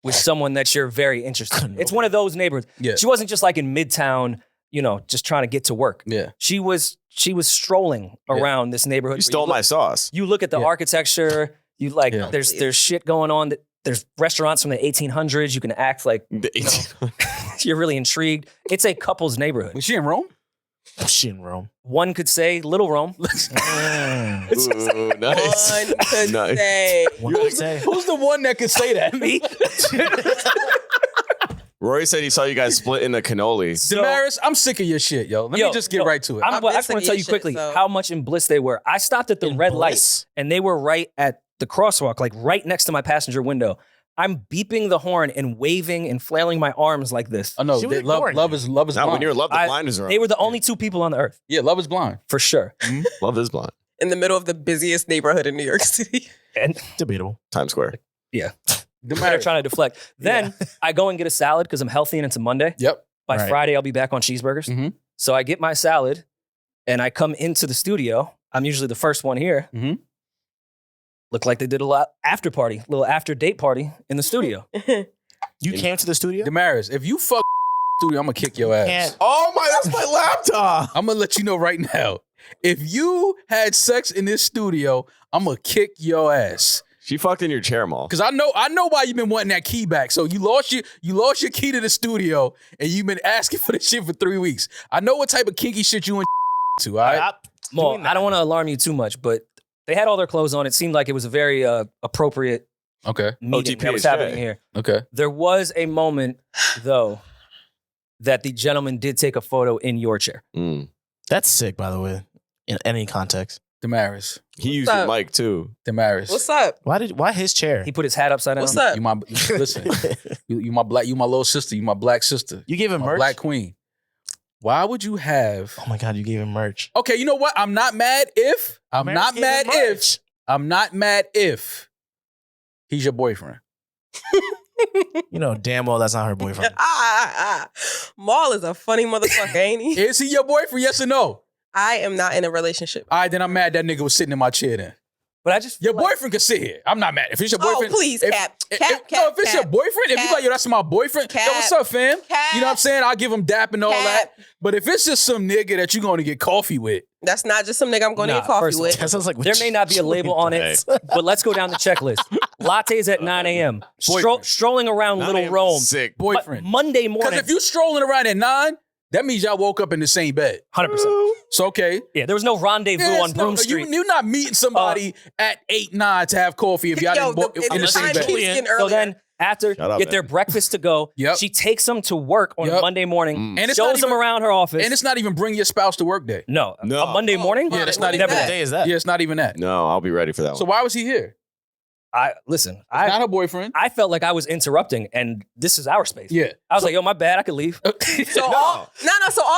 with someone that you're very interested in. It's one of those neighborhoods. Yeah. She wasn't just like in Midtown, just trying to get to work. Yeah. She was strolling around this neighborhood. You where stole look- my sauce. You look at the Yeah. architecture. You like Yeah. there's shit going on. There's restaurants from the 1800s. You can act like you're really intrigued. It's a couple's neighborhood. Was she in Rome? She in Rome. One could say Little Rome. Ooh, nice. One could Nice. say. What did I say? Who's the one that could say that? Me? Rory said he saw you guys split in a cannoli. Demaris, I'm sick of your shit, yo. Let me just get right to it. I just want to tell you shit, quickly so- how much in bliss they were. I stopped at the In red bliss? light, and they were right at the crosswalk, like right next to my passenger window. I'm beeping the horn and waving and flailing my arms like this. I know. She was Love ignoring is you. love is Now, blind. when you're in love, the I- blinders are They on. were the only two people on the earth, Yeah, love is blind. for sure. Love is blind. In the middle of the busiest neighborhood in New York City. And Debatable. Times Square. they're Demaris. trying to deflect. Then I go and get a salad because I'm healthy and it's a Monday. Yep. By Right. Friday, I'll be back on cheeseburgers. Mhm. So I get my salad and I come into the studio. I'm usually the first one here. Mhm. Look like they did a little after date party in the studio. You came to the studio? Demaris, if you fuck studio, I'm gonna kick your ass. Can't. Oh my, that's my laptop. I'm gonna let you know right now. If you had sex in this studio, I'm gonna kick your ass. She fucked in your chair, Mal. Cause I know why you've been wanting that key back. So you lost your key to the studio and you've been asking for this shit for 3 weeks. I know what type of kinky shit you and to, all right? Well, I don't want to alarm you too much, but they had all their clothes on. It seemed like it was a very appropriate Okay. meeting that was OTPHJ. happening here. Okay. There was a moment, though, that the gentleman did take a photo in your chair. Mm. That's sick, by the way, in any context. Demaris. He used What's your up? mic too. Demaris. What's up? Why his chair? He put his hat upside down. What's up? You my listen. You my little sister. You my black sister. You gave him My merch? black queen. Why would you have? Oh my God, you gave him merch. Okay, you know what? I'm not mad if he's your boyfriend. You know damn well that's not her boyfriend. Maul is a funny motherfucker, ain't he? Is he your boyfriend? Yes or no? I am not in a relationship. All right, then I'm mad that nigga was sitting in my chair then. But I just Your feel like- boyfriend could sit here. I'm not mad. If it's your Oh, boyfriend. please, if, Cap. if- Cap, if- no, if it's your Cap, boyfriend, if you Cap. like, yo, that's my boyfriend. Yo, what's Cap. up, fam? Cap. You know what I'm saying? I'll give him dap and all Cap. that. But if it's just some nigga that you're going to get coffee with, That's not just some nigga I'm going to Nah, get coffee first of all, with. That sounds like there may not be a label on it, but let's go down the checklist. Lattes at 9 a.m. Boyfriend. Strolling around Little Rome. Sick. boyfriend. Monday Because morning. if you strolling around at 9, that means y'all woke up in the same bed. 100%. So, okay. Yeah, there was no rendezvous Yes, on Broome Street. You're not meeting somebody at 8, 9 to have coffee if y'all Yo, didn't in the the same time bed. keeps getting So earlier. then after Shut up, get their man. breakfast to go, Yep. she takes them to work on Yep. Monday morning, Mm. And it's not shows them even- around her office. And it's not even bring your spouse to work day. no, No. a Monday morning? Yeah, that's What not is even What that? day is that? Yeah, it's not even that. No, I'll be ready for that So one. why was he here? Listen, Not her boyfriend. I felt like I was interrupting, and this is our space. Yeah. I was like, yo, my bad, I could leave. So all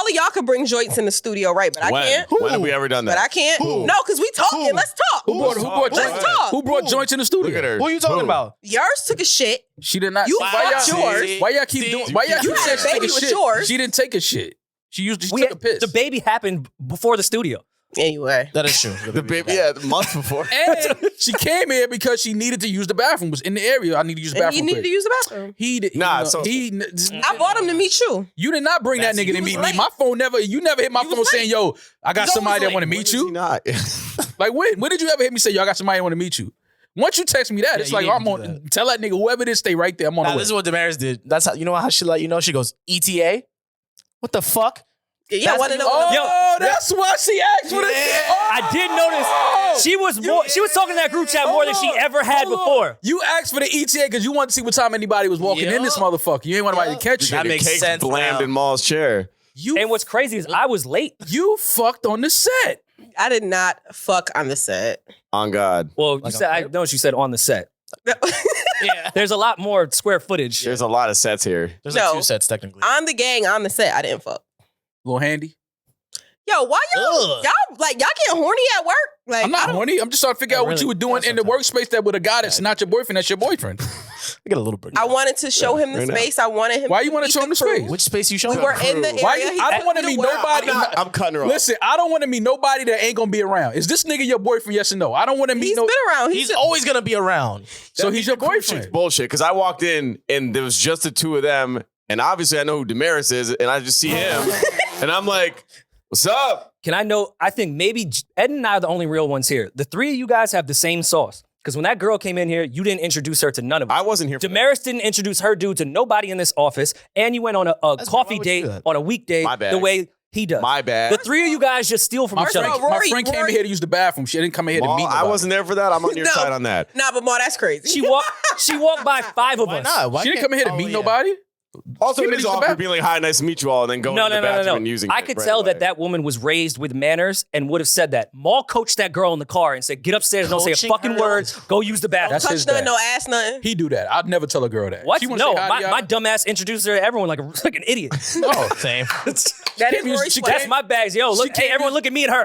of y'all could bring joints in the studio, right? But I When? can't. When have we ever done that? But I can't. Who? No, because we talking. Who? Let's talk. Who brought Let's joints? talk. Who brought joints in the studio? Look at her. Who are you talking about? Yours took a shit. She did not. You why fucked y'all, yours. Why y'all keep See? doing? Why y'all You keep had a saying she baby took a with shit? yours. She didn't take a shit. She took a had- piss. the baby happened before the studio. Anyway. That is true. The baby, yeah, the month before. And she came here because she needed to use the bathroom. Was in the area. I need to use the And you bathroom. need quick. to use the bathroom. He did. Nah, you know, so- I bought him to meet you. you did not bring that That's- nigga to you meet was me. late. My phone never. You never hit my You was phone late. saying, "Yo, I got He's somebody that always want to late. meet When you." is he not? Like when did you ever hit me say, "Yo, I got somebody that want to meet you"? Once you text me that, Yeah, it's you like need to I'm do on. that. Tell that nigga whoever it is, stay right there. I'm on Nah, the way. this is what Demaris did. That's how you know how she let you know. She goes ETA. What the fuck? Yeah, I That's want to what know. you- Yo, Oh, that's why she asked for this. Yeah. Oh, I did notice she was talking in that group chat more than she ever had Hold on. before. You asked for the ETA because you wanted to see what time anybody was walking in this Yeah. motherfucker. You ain't want anybody to catch you. That makes Cake sense Blammed now. in Maul's chair. You And what's crazy is I was late. you fucked on the set. I did not fuck on the set. On God. Well, you Like said on I purpose? know what you said on the set. Yeah. There's a lot more square footage. There's a lot of sets here. There's No. like 2 sets technically. On the gang, on the set, I didn't fuck. Little handy. Yo, why y'all Ugh. y'all get horny at work? Like I'm not I horny. I'm just trying to figure Yeah, out what really. you were doing in the workspace that with a guy that's not your boyfriend, that's your boyfriend. I get a little bit. I wanted to show him the right now. space. I wanted him. Why you want to show him the crew. space? Which space you showing? We were in the area. Why you, He I took don't want to me meet where nobody. I'm cutting her off. Listen, I don't want to meet nobody that ain't gonna be around. Is this nigga your boyfriend? Yes or no? I don't want to meet He's no. been around. He's always gonna be around. So he's your Shit's boyfriend. bullshit. Because I walked in and there was just the two of them, and obviously I know who Demaris is, and I just see him, and I'm like, "What's up?" Can I know? I think maybe Eddin and I are the only real ones here. The three of you guys have the same sauce. Because when that girl came in here, you didn't introduce her to none of us. I wasn't here. For Demaris didn't introduce her dude to nobody in this office, and you went on a That's coffee why would you date do that? on a weekday My bad. the way he does. My bad. The three of you guys just steal from My each other. friend, Rory- my friend came Rory- in here to use the bathroom. She didn't come in here to Maul, meet I nobody. wasn't there for that. I'm on your No. side on that. Nah, but Ma, that's crazy. She walked by 5 of Why us. not? Why She didn't can't- come in here to Oh, meet yeah. nobody. Also, She it didn't is use the awkward bathroom. being like, "Hi, nice to meet you all," and then going No, to the bathroom and using. I it could right tell away. that woman was raised with manners and would have said that. Maul coached that girl in the car and said, "Get upstairs, don't say a Coaching fucking her? word. Go use the bathroom." That's Touch his nothing, bad. no ass, nothing. He do that. I'd never tell a girl that. What? She wanna No, say hi to y'all? my dumbass introduced her to everyone like an idiot. No. Same. That is She Rory's came- way. That's my bags. Yo, look, She hey, can't everyone use- look at me and her.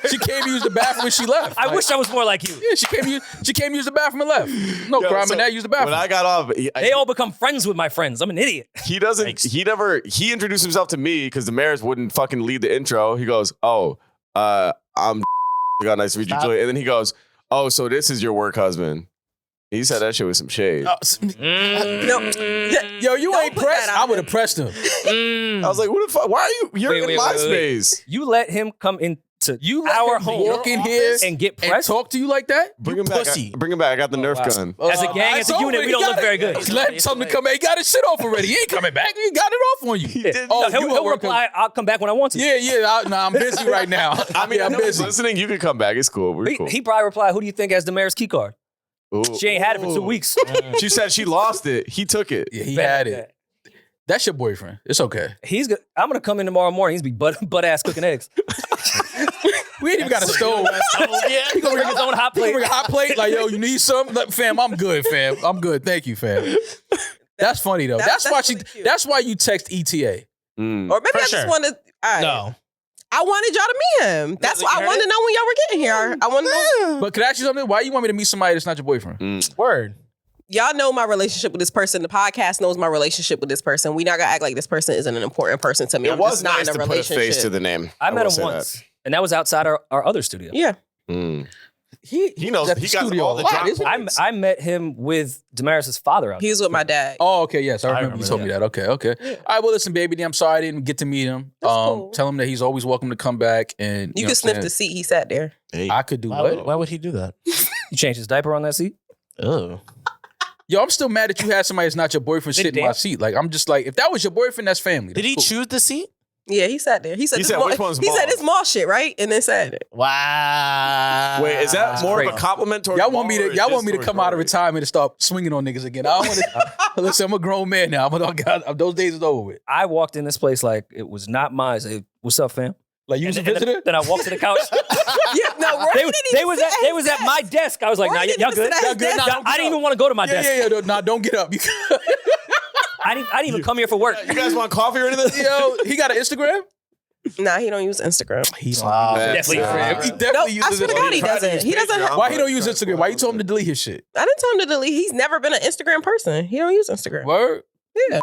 She came to use the bathroom and she left. I Like, wish I was more like you. Yeah, she came to use the bathroom and left. No Yo, crime so in that. Use the When bathroom. I got off, They all become friends with my friends. I'm an idiot. he doesn't. He introduced himself to me because Demaris wouldn't fucking lead the intro. He goes, "Oh, I'm God, nice to meet you, Stop. Julian." And then he goes, "Oh, so this is your work husband." He said that shit with some shade. No. Yo, you Don't ain't put pressed. that out I would have pressed him. I was like, "What the fuck? Why are you? You're Wait, in wait, my wait, wait, wait. space. You let him come into You let our him home walk in here and get and pressed? talk to you like that? Bring You him back. pussy. Bring him back. I got the Nerf wow. gun." As a gang, as a unit, we don't look very good. Let him tell him to come back. He got his shit off already. He ain't coming back. He got it off on you. Oh, No, you he'll at work? reply, I'll come back when I want to. Yeah. I'm busy right now. I mean, I'm I'm busy. listening. You can come back. It's cool. We're He, cool. he probably replied, "Who do you think has Demaris key card?" Ooh. She ain't had it for 2 weeks. She said she lost it. He took it. Yeah, he had it. That's your boyfriend. It's okay. I'm gonna come in tomorrow morning. He's be butt ass cooking eggs. We ain't even got a stove. Yeah. He gonna bring his own hot He plate. bring a hot plate. Like, yo, you need some? Like, fam, I'm good, fam. I'm good. Thank you, fam. That's funny though. That's That's why really cute. That's why you text ETA. Mm. Or maybe For I just sure. wanted. All right. No. I wanted y'all to meet him. That's you why I heard wanted it? to know when y'all were getting here. I want to know. But could I ask you something? Why you want me to meet somebody that's not your boyfriend? Mm. Word. Y'all know my relationship with this person. The podcast knows my relationship with this person. We not gonna act like this person isn't an important person to me. It I'm was just not nice in a to put a relationship. face to the name. I met will him say once, and that was outside our other studio. Yeah. that. Mm. He knows- at the he got studio all a the lot, drop isn't he? I met him with Damaris's father out He was with my dad. Oh, okay, yes, I remember you remember told me that. Okay. All right, well, listen, baby, I'm sorry I didn't get to meet him. That's cool. Tell him that he's always welcome to come back, and You know can what sniff I'm the saying? seat he sat there. Hey. I could do Why what? would he do that? You changed his diaper on that seat? Oh. Yo, I'm still mad that you had somebody that's not your boyfriend Did sit in my Dan- seat. Like, I'm just like, if that was your boyfriend, that's family. Did he That's cool. choose the seat? Yeah, he sat there. He said, He this said, mall- which one's he said mall? this mall shit, right? And then said it. Wow. Wait, is that more of a crazy. compliment towards Y'all want me Maul to or y'all just want me to towards come out of Rory? retirement and start swinging on niggas again. I don't want to. Listen, I'm a grown man now. Those days is over with. I walked in this place like it was not mine. I said, "What's up, fam?" Like you was a And then, visitor. then I walked to the couch. Yeah, no, Rory they didn't they even was sit at they was his at my desk. I was like, Rory "Nah, didn't y'all even good? sit at Y'all his good? desk. Nah, Y'all- I didn't even want to go to my Yeah, desk. yeah. Nah, don't get up. I didn't even come here for work. You guys want coffee or anything? Yo, he got an Instagram. Nah, he don't use Instagram. He don't. Wow. Definitely Nah. friend. He No, definitely I uses swear to it. God, he tried to doesn't. use He doesn't. Patreon. Why he don't use Instagram? Why you told him to delete his shit? I didn't tell him to delete. He's never been an Instagram person. He don't use Instagram. Word. Yeah.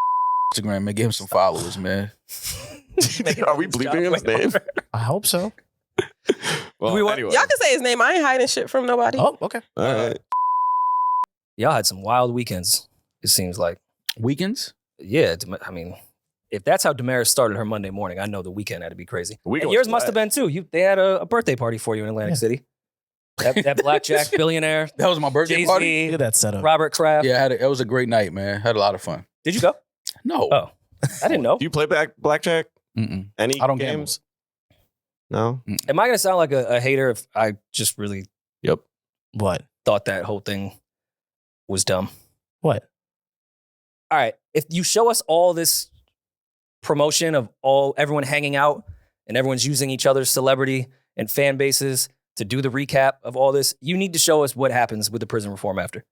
Instagram, man, give him some followers, man. Are we bleeping his name? I hope so. Well, We want- anyway. Y'all can say his name. I ain't hiding shit from nobody. Oh, okay. All right. Y'all had some wild weekends. It seems like. Weekends. Yeah, I mean, if that's how Demaris started her Monday morning, I know the weekend had to be crazy. The weekend And yours was must have flat. been too. They had a birthday party for you in Atlantic Yeah. City. That blackjack billionaire, That was my birthday party. Look Jay-Z, at that setup. Robert Kraft. Yeah, it was a great night, man. Had a lot of fun. Did you go? No. Oh, I didn't know. Do you play blackjack? Mm-mm. Any I don't games? No. Am I gonna sound like a hater if I just really Yep. What? thought that whole thing was dumb? What? All right, if you show us all this promotion of everyone hanging out and everyone's using each other's celebrity and fan bases to do the recap of all this, you need to show us what happens with the prison reform after.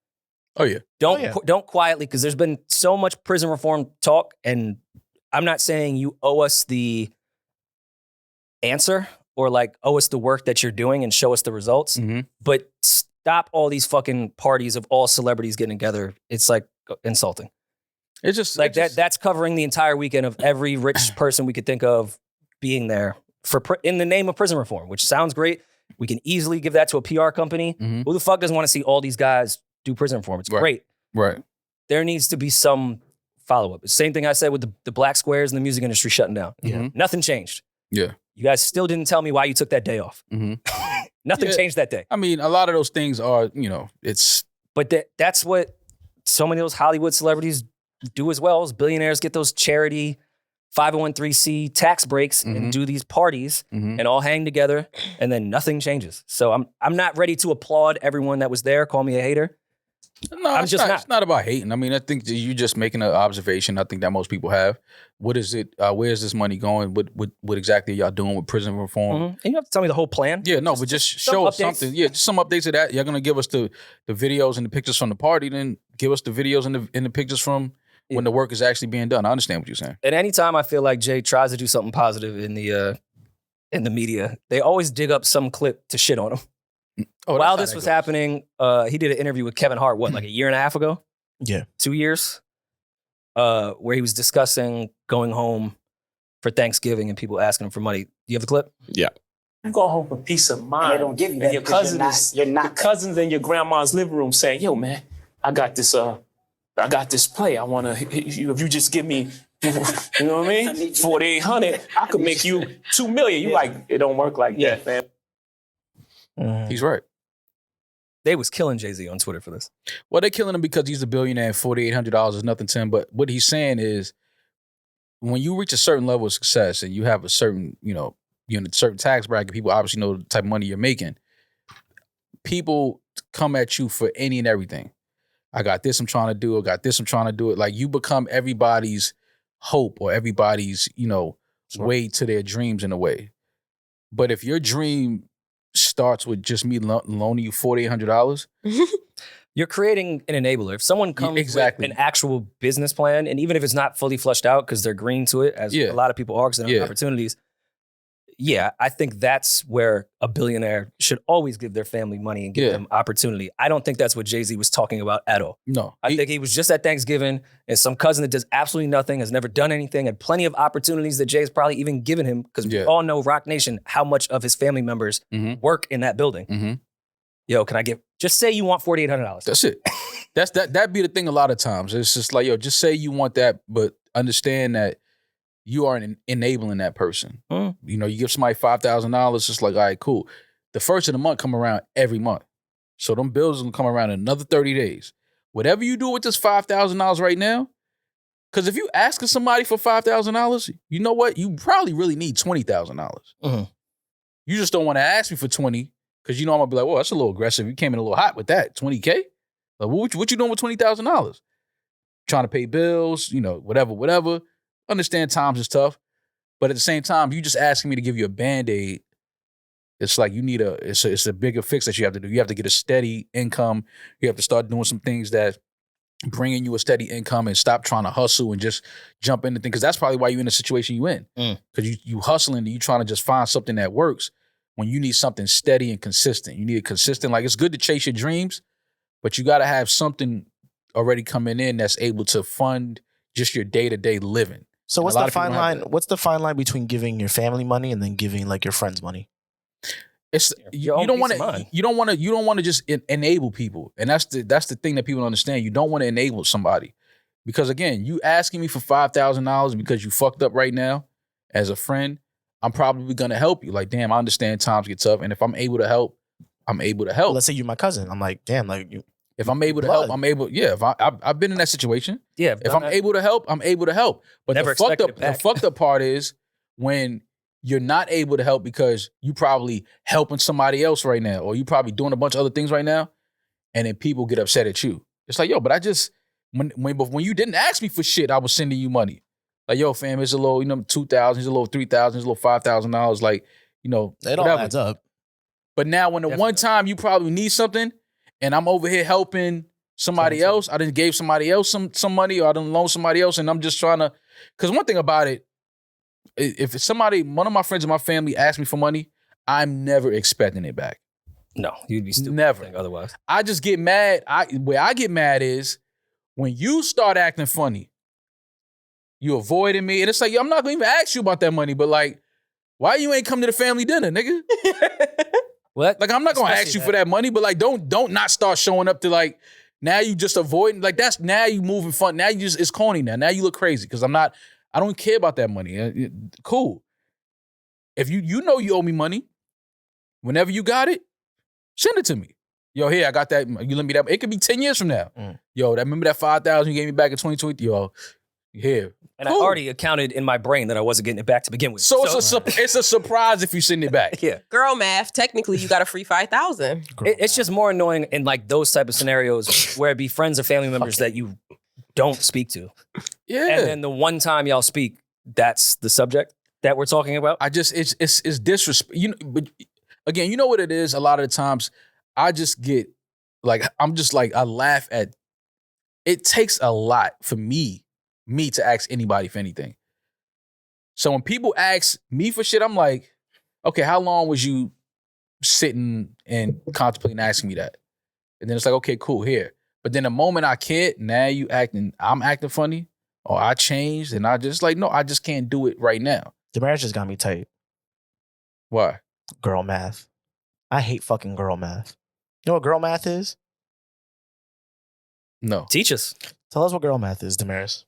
Oh yeah. Don't quietly, because there's been so much prison reform talk, and I'm not saying you owe us the answer or like owe us the work that you're doing and show us the results, but stop all these fucking parties of all celebrities getting together. It's like insulting. It's just like that's covering the entire weekend of every rich person we could think of being there in the name of prison reform, which sounds great. We can easily give that to a PR company. Who the fuck doesn't want to see all these guys do prison reform? It's great. Right. There needs to be some follow-up. Same thing I said with the black squares in the music industry shutting down. Nothing changed. Yeah. You guys still didn't tell me why you took that day off. Nothing changed that day. I mean, a lot of those things are, But that's what so many of those Hollywood celebrities do as well, is billionaires get those charity 501(c) tax breaks and do these parties and all hang together, and then nothing changes. So I'm not ready to applaud everyone that was there. Call me a hater. No, I'm just not. It's not about hating. I mean, I think that you're just making an observation. I think that most people have. What is it? Where is this money going? What exactly are y'all doing with prison reform? And you don't have to tell me the whole plan. Yeah, no, but just show us something. Yeah, just some updates of that. You're gonna give us the videos and the pictures from the party, then give us the videos and the pictures from when the work is actually being done. I understand what you're saying. And anytime I feel like Jay tries to do something positive in the media, they always dig up some clip to shit on him. Oh, while this was happening, he did an interview with Kevin Hart, like a year and a half ago? Yeah. 2 years? Where he was discussing going home for Thanksgiving and people asking him for money. Do you have the clip? Yeah. You go home for peace of mind. They don't give you that. And your cousins, your cousins in your grandma's living room saying, "Yo, man, I got this play. I want to, if you just give me, you know what I mean? 4,800, I could make you 2 million. You like, it don't work like that, man." He's right. They was killing Jay-Z on Twitter for this. Well, they're killing him because he's a billionaire and $4,800 is nothing to him. But what he's saying is, when you reach a certain level of success and you have a certain, you're in a certain tax bracket, people obviously know the type of money you're making. People come at you for any and everything. I got this I'm trying to do. I got this I'm trying to do it. Like, you become everybody's hope or everybody's, way to their dreams in a way. But if your dream starts with just me loaning you $4,800, you're creating an enabler. If someone comes with an actual business plan, and even if it's not fully fleshed out because they're green to it, as a lot of people are because they don't have opportunities, I think that's where a billionaire should always give their family money and give them opportunity. I don't think that's what Jay-Z was talking about at all. No. I think he was just at Thanksgiving, and some cousin that does absolutely nothing, has never done anything, had plenty of opportunities that Jay's probably even given him, because we all know Rock Nation, how much of his family members work in that building. Yo, can I just say you want $4,800. That's it. That'd be the thing a lot of times. It's just like, yo, just say you want that, but understand that you are enabling that person. You give somebody $5,000, it's like, all right, cool. The first of the month come around every month. So them bills will come around in another 30 days. Whatever you do with this $5,000 right now, because if you asking somebody for $5,000, you know what? You probably really need $20,000. You just don't want to ask me for 20, because I'm going to be like, well, that's a little aggressive. You came in a little hot with that, 20K? Like, what you doing with $20,000? Trying to pay bills, whatever. Understand times is tough, but at the same time, you just asking me to give you a Band-Aid. It's like it's a bigger fix that you have to do. You have to get a steady income. You have to start doing some things that bringing you a steady income, and stop trying to hustle and just jump into things. Because that's probably why you're in the situation you're in. Because you hustling and you trying to just find something that works when you need something steady and consistent. You need a consistent, like, it's good to chase your dreams, but you got to have something already coming in that's able to fund just your day-to-day living. So what's the fine line? What's the fine line between giving your family money and then giving like your friends money? It's you don't want to just enable people, and that's the thing that people don't understand. You don't want to enable somebody, because again, you asking me for $5,000 because you fucked up right now. As a friend, I'm probably gonna help you. Like, damn, I understand times get tough, and if I'm able to help, I'm able to help. Well, let's say you're my cousin. I'm like, damn, like you. If I'm able to help, I'm able. Yeah, if I've been in that situation. Yeah. If I'm able to help, I'm able to help. But Never the fucked up part is when you're not able to help because you probably helping somebody else right now, or you probably doing a bunch of other things right now, and then people get upset at you. It's like, yo, but I just when you didn't ask me for shit, I was sending you money. Like, yo, fam, it's a little, $2,000, it's a little $3,000, it's a little $5,000. Like, it all adds up. But now, when the one time you probably need something, and I'm over here helping somebody else. I done gave somebody else some money, or I done loaned somebody else, and I'm just trying to. Because one thing about it, if somebody, one of my friends in my family asks me for money, I'm never expecting it back. No, you'd be stupid. Never. Otherwise. I just get mad. Where I get mad is when you start acting funny. You avoiding me, and it's like, yo, I'm not gonna even ask you about that money, but like, why you ain't come to the family dinner, nigga? What? Like, I'm not gonna ask you for that money, but like, don't not start showing up to like, now you just avoiding, like that's, now you moving fun. Now you just, it's corny now. Now you look crazy because I don't care about that money. Cool. If you know you owe me money, whenever you got it, send it to me. Yo, here, I got that. You lend me that. It could be 10 years from now. Yo, remember that $5,000 you gave me back in 2020? Yo, here. And Cool. I already accounted in my brain that I wasn't getting it back to begin with. So it's a surprise if you send it back. Yeah. Girl math, technically you got a free 5,000. It's just more annoying in like those type of scenarios where it be friends or family members that you don't speak to. Yeah. And then the one time y'all speak, that's the subject that we're talking about. I just, it's disrespect. You know, but again, you know what it is? A lot of the times I just get like, I'm just like, I laugh at, it takes a lot for me to ask anybody for anything. So when people ask me for shit, I'm like, okay, how long was you sitting and contemplating asking me that? And then it's like, okay, cool, here. But then the moment I can't, now I'm acting funny, or I changed, and I just like, no, I just can't do it right now. Demaris just got me tight. Why? Girl math. I hate fucking girl math. You know what girl math is? No. Teach us. Tell us what girl math is, Demaris.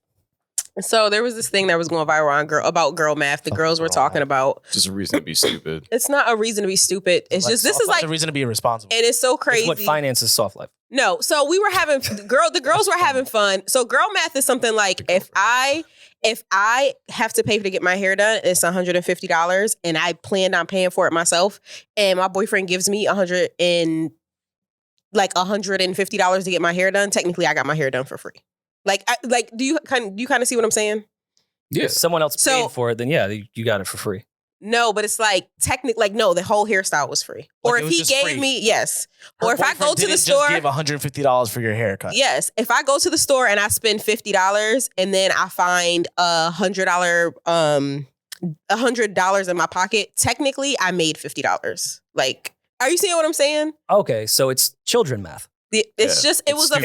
So there was this thing that was going viral on about girl math. The girls were girl talking math. about. Just a reason to be stupid. It's not a reason to be stupid. It's just, this is like, a reason to be irresponsible. it is so crazy. It's what finances soft life. No, so we were having the girls were having fun. So girl math is something like if I have to pay to get my hair done, it's $150, and I planned on paying for it myself, and my boyfriend gives me $150 to get my hair done. Technically, I got my hair done for free. Do you kind of see what I'm saying? Yeah. If someone else So- paid for it, then yeah, you got it for free. No, but it's like technically, no, the whole hairstyle was free. Or Like, it if was he just gave free. me, yes. Her Or if I go boyfriend to the didn't store, just give $150 for your haircut. yes. If I go to the store and I spend $50 and then I find $100 in my pocket, technically I made $50. Like, are you seeing what I'm saying? Okay, so it's children math. It's just it was a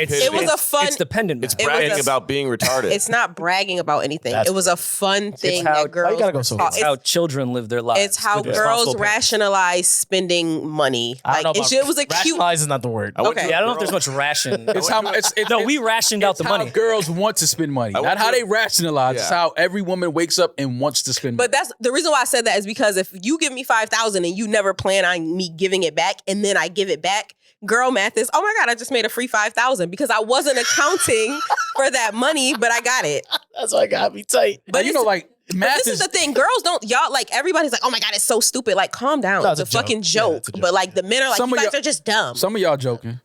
fun. It's dependent math. It's It was bragging a- about being retarded. It's not bragging about anything. That's It was a fun thing how- that girls. Why you gotta go so taught- far? It's how children live their lives. It's how with girls responsible parents. rationalize spending money. I don't know Like about it was a cute. rationalize is not the word. I went Okay. to a Yeah, I don't know if girl- there's much ration. It's how it's No, we rationed out the how money. girls want to spend money, I not went how to- they rationalize. It's Yeah. how every woman wakes up and wants to spend money. But that's the reason why I said that is because if you give me $5,000 and you never plan on me giving it back, and then I give it back, girl math is, oh my God, I just made a free $5,000 because I wasn't accounting for that money, but I got it. That's why it got me tight. But you know, like But math this is the thing, girls don't, y'all, like, everybody's like, oh my God, it's so stupid. Like, calm down. No, it's a it's a joke. fucking Yeah, joke. it's a joke. But like, the men are like, Some you of guys y'all- are just dumb. Some of y'all joking.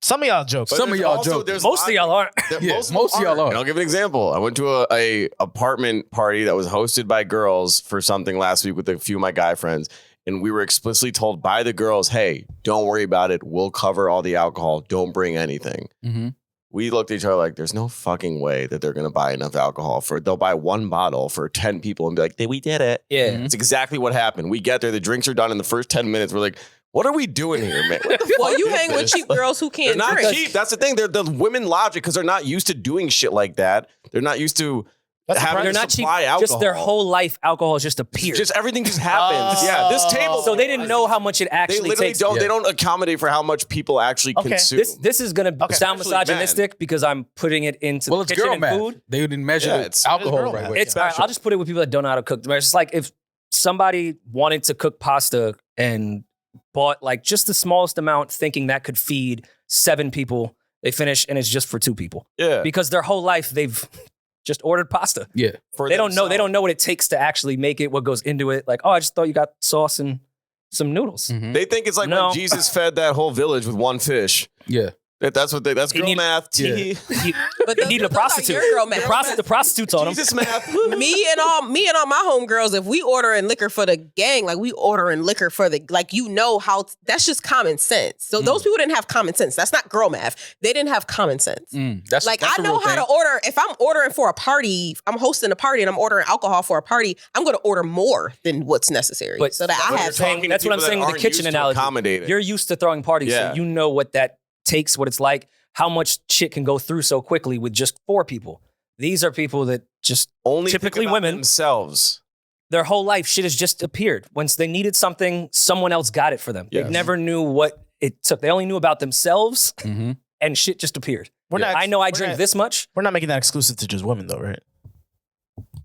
Some of y'all jokes. But Some of there's y'all also- joking. there's Most of y'all aren't. Yeah, most most of y'all aren't. are. And I'll give an example. I went to a apartment party that was hosted by girls for something last week with a few of my guy friends. And we were explicitly told by the girls, hey, don't worry about it. We'll cover all the alcohol. Don't bring anything. Mm-hmm. We looked at each other like, there's no fucking way that they're going to buy enough alcohol they'll buy one bottle for 10 people and be like, we did it. Yeah. Mhm. It's exactly what happened. We get there. The drinks are done in the first 10 minutes. We're like, what are we doing here, man? What the Well, fuck you is hang with this? cheap girls who They're can't not drink. cheap. That's the thing. They're the women logic because they're not used to doing shit like that. They're not used to having They're to not cheap. supply alcohol. Just their whole life, alcohol has just appeared. Just everything just happens. Yeah, this table. So they didn't know how much it They actually literally takes. don't. They don't accommodate for how much people actually Okay. consume. This is gonna sound Especially misogynistic because I'm putting it into Well, the it's kitchen girl and math. food. They didn't measure Yeah, the it's alcohol girl right math. way. It's I'll just put it with people that don't know how to cook. It's just like if somebody wanted to cook pasta and bought like just the smallest amount, thinking that could feed 7 people, they finish and it's just for 2 people yeah, because their whole life they've just ordered pasta. Yeah. for They don't know. They themselves. don't know what it takes to actually make it. What goes into it? Like, oh, I just thought you got sauce and some noodles. Mhm. They think it's like No. when Jesus fed that whole village with one fish. Yeah. That's what that's girl math. Yeah. But He needed a those are prostitute. your girl math. The prostitutes on him. Jesus math. me and all my homegirls, if we ordering liquor for the gang, like we ordering liquor for the, like, you know how, that's just common sense. So those people didn't have common sense. That's not girl math. They didn't have common sense. That's Like, that's I a know real how thing. to order. If I'm ordering for a party, I'm hosting a party and I'm ordering alcohol for a party, I'm going to order more than what's necessary. But so that I But have you're time. talking to That's what I'm people saying that with the aren't kitchen used to analogy. accommodating. You're used to throwing parties, Yeah. so you know what that takes, what it's like, how much shit can go through so quickly with just 4 people. These are people that just Only typically think about women. themselves. Their whole life shit has just appeared. Once they needed something, someone else got it for them. Yes. They never knew what it took. They only knew about themselves, and shit just appeared. I know I drink this much. We're not making that exclusive to just women, though, right?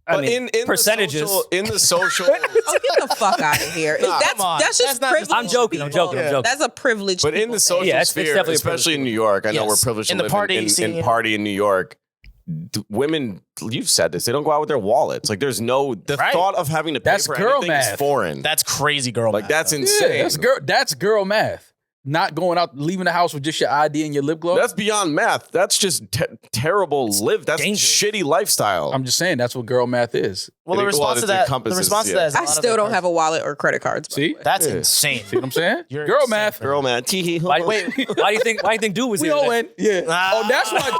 I But mean, in percentages. in the social, Oh, get the fuck out of here. Nah, that's come on. that's just That's not just- privilege. I'm joking. I'm joking. I'm joking. That's a privilege. but in the social Yeah, it's sphere, definitely a especially privilege. in New York, I know we're Yes. privileged In to the live party in scene. party in New York. Women, you've said this, they don't go out with their wallets. Like, there's no Right. thought of having to pay That's for girl anything is math. foreign. That's crazy, girl. Like, math, that's though. insane. Yeah, that's girl math. Not going out, leaving the house with just your ID and your lip gloss. That's beyond math. That's just terrible That's dangerous. shitty lifestyle. I'm just saying that's what girl math is. Well, the Well, response it to that, the encompasses, response to yeah. that is a I lot of still it don't are- have a wallet or credit cards. by the See? way. That's Yeah. insane. See what I'm saying? You're Girl insane math. for Girl, man. Why do you think Dude was We here all today? win. Yeah. Ah. Oh, that's why.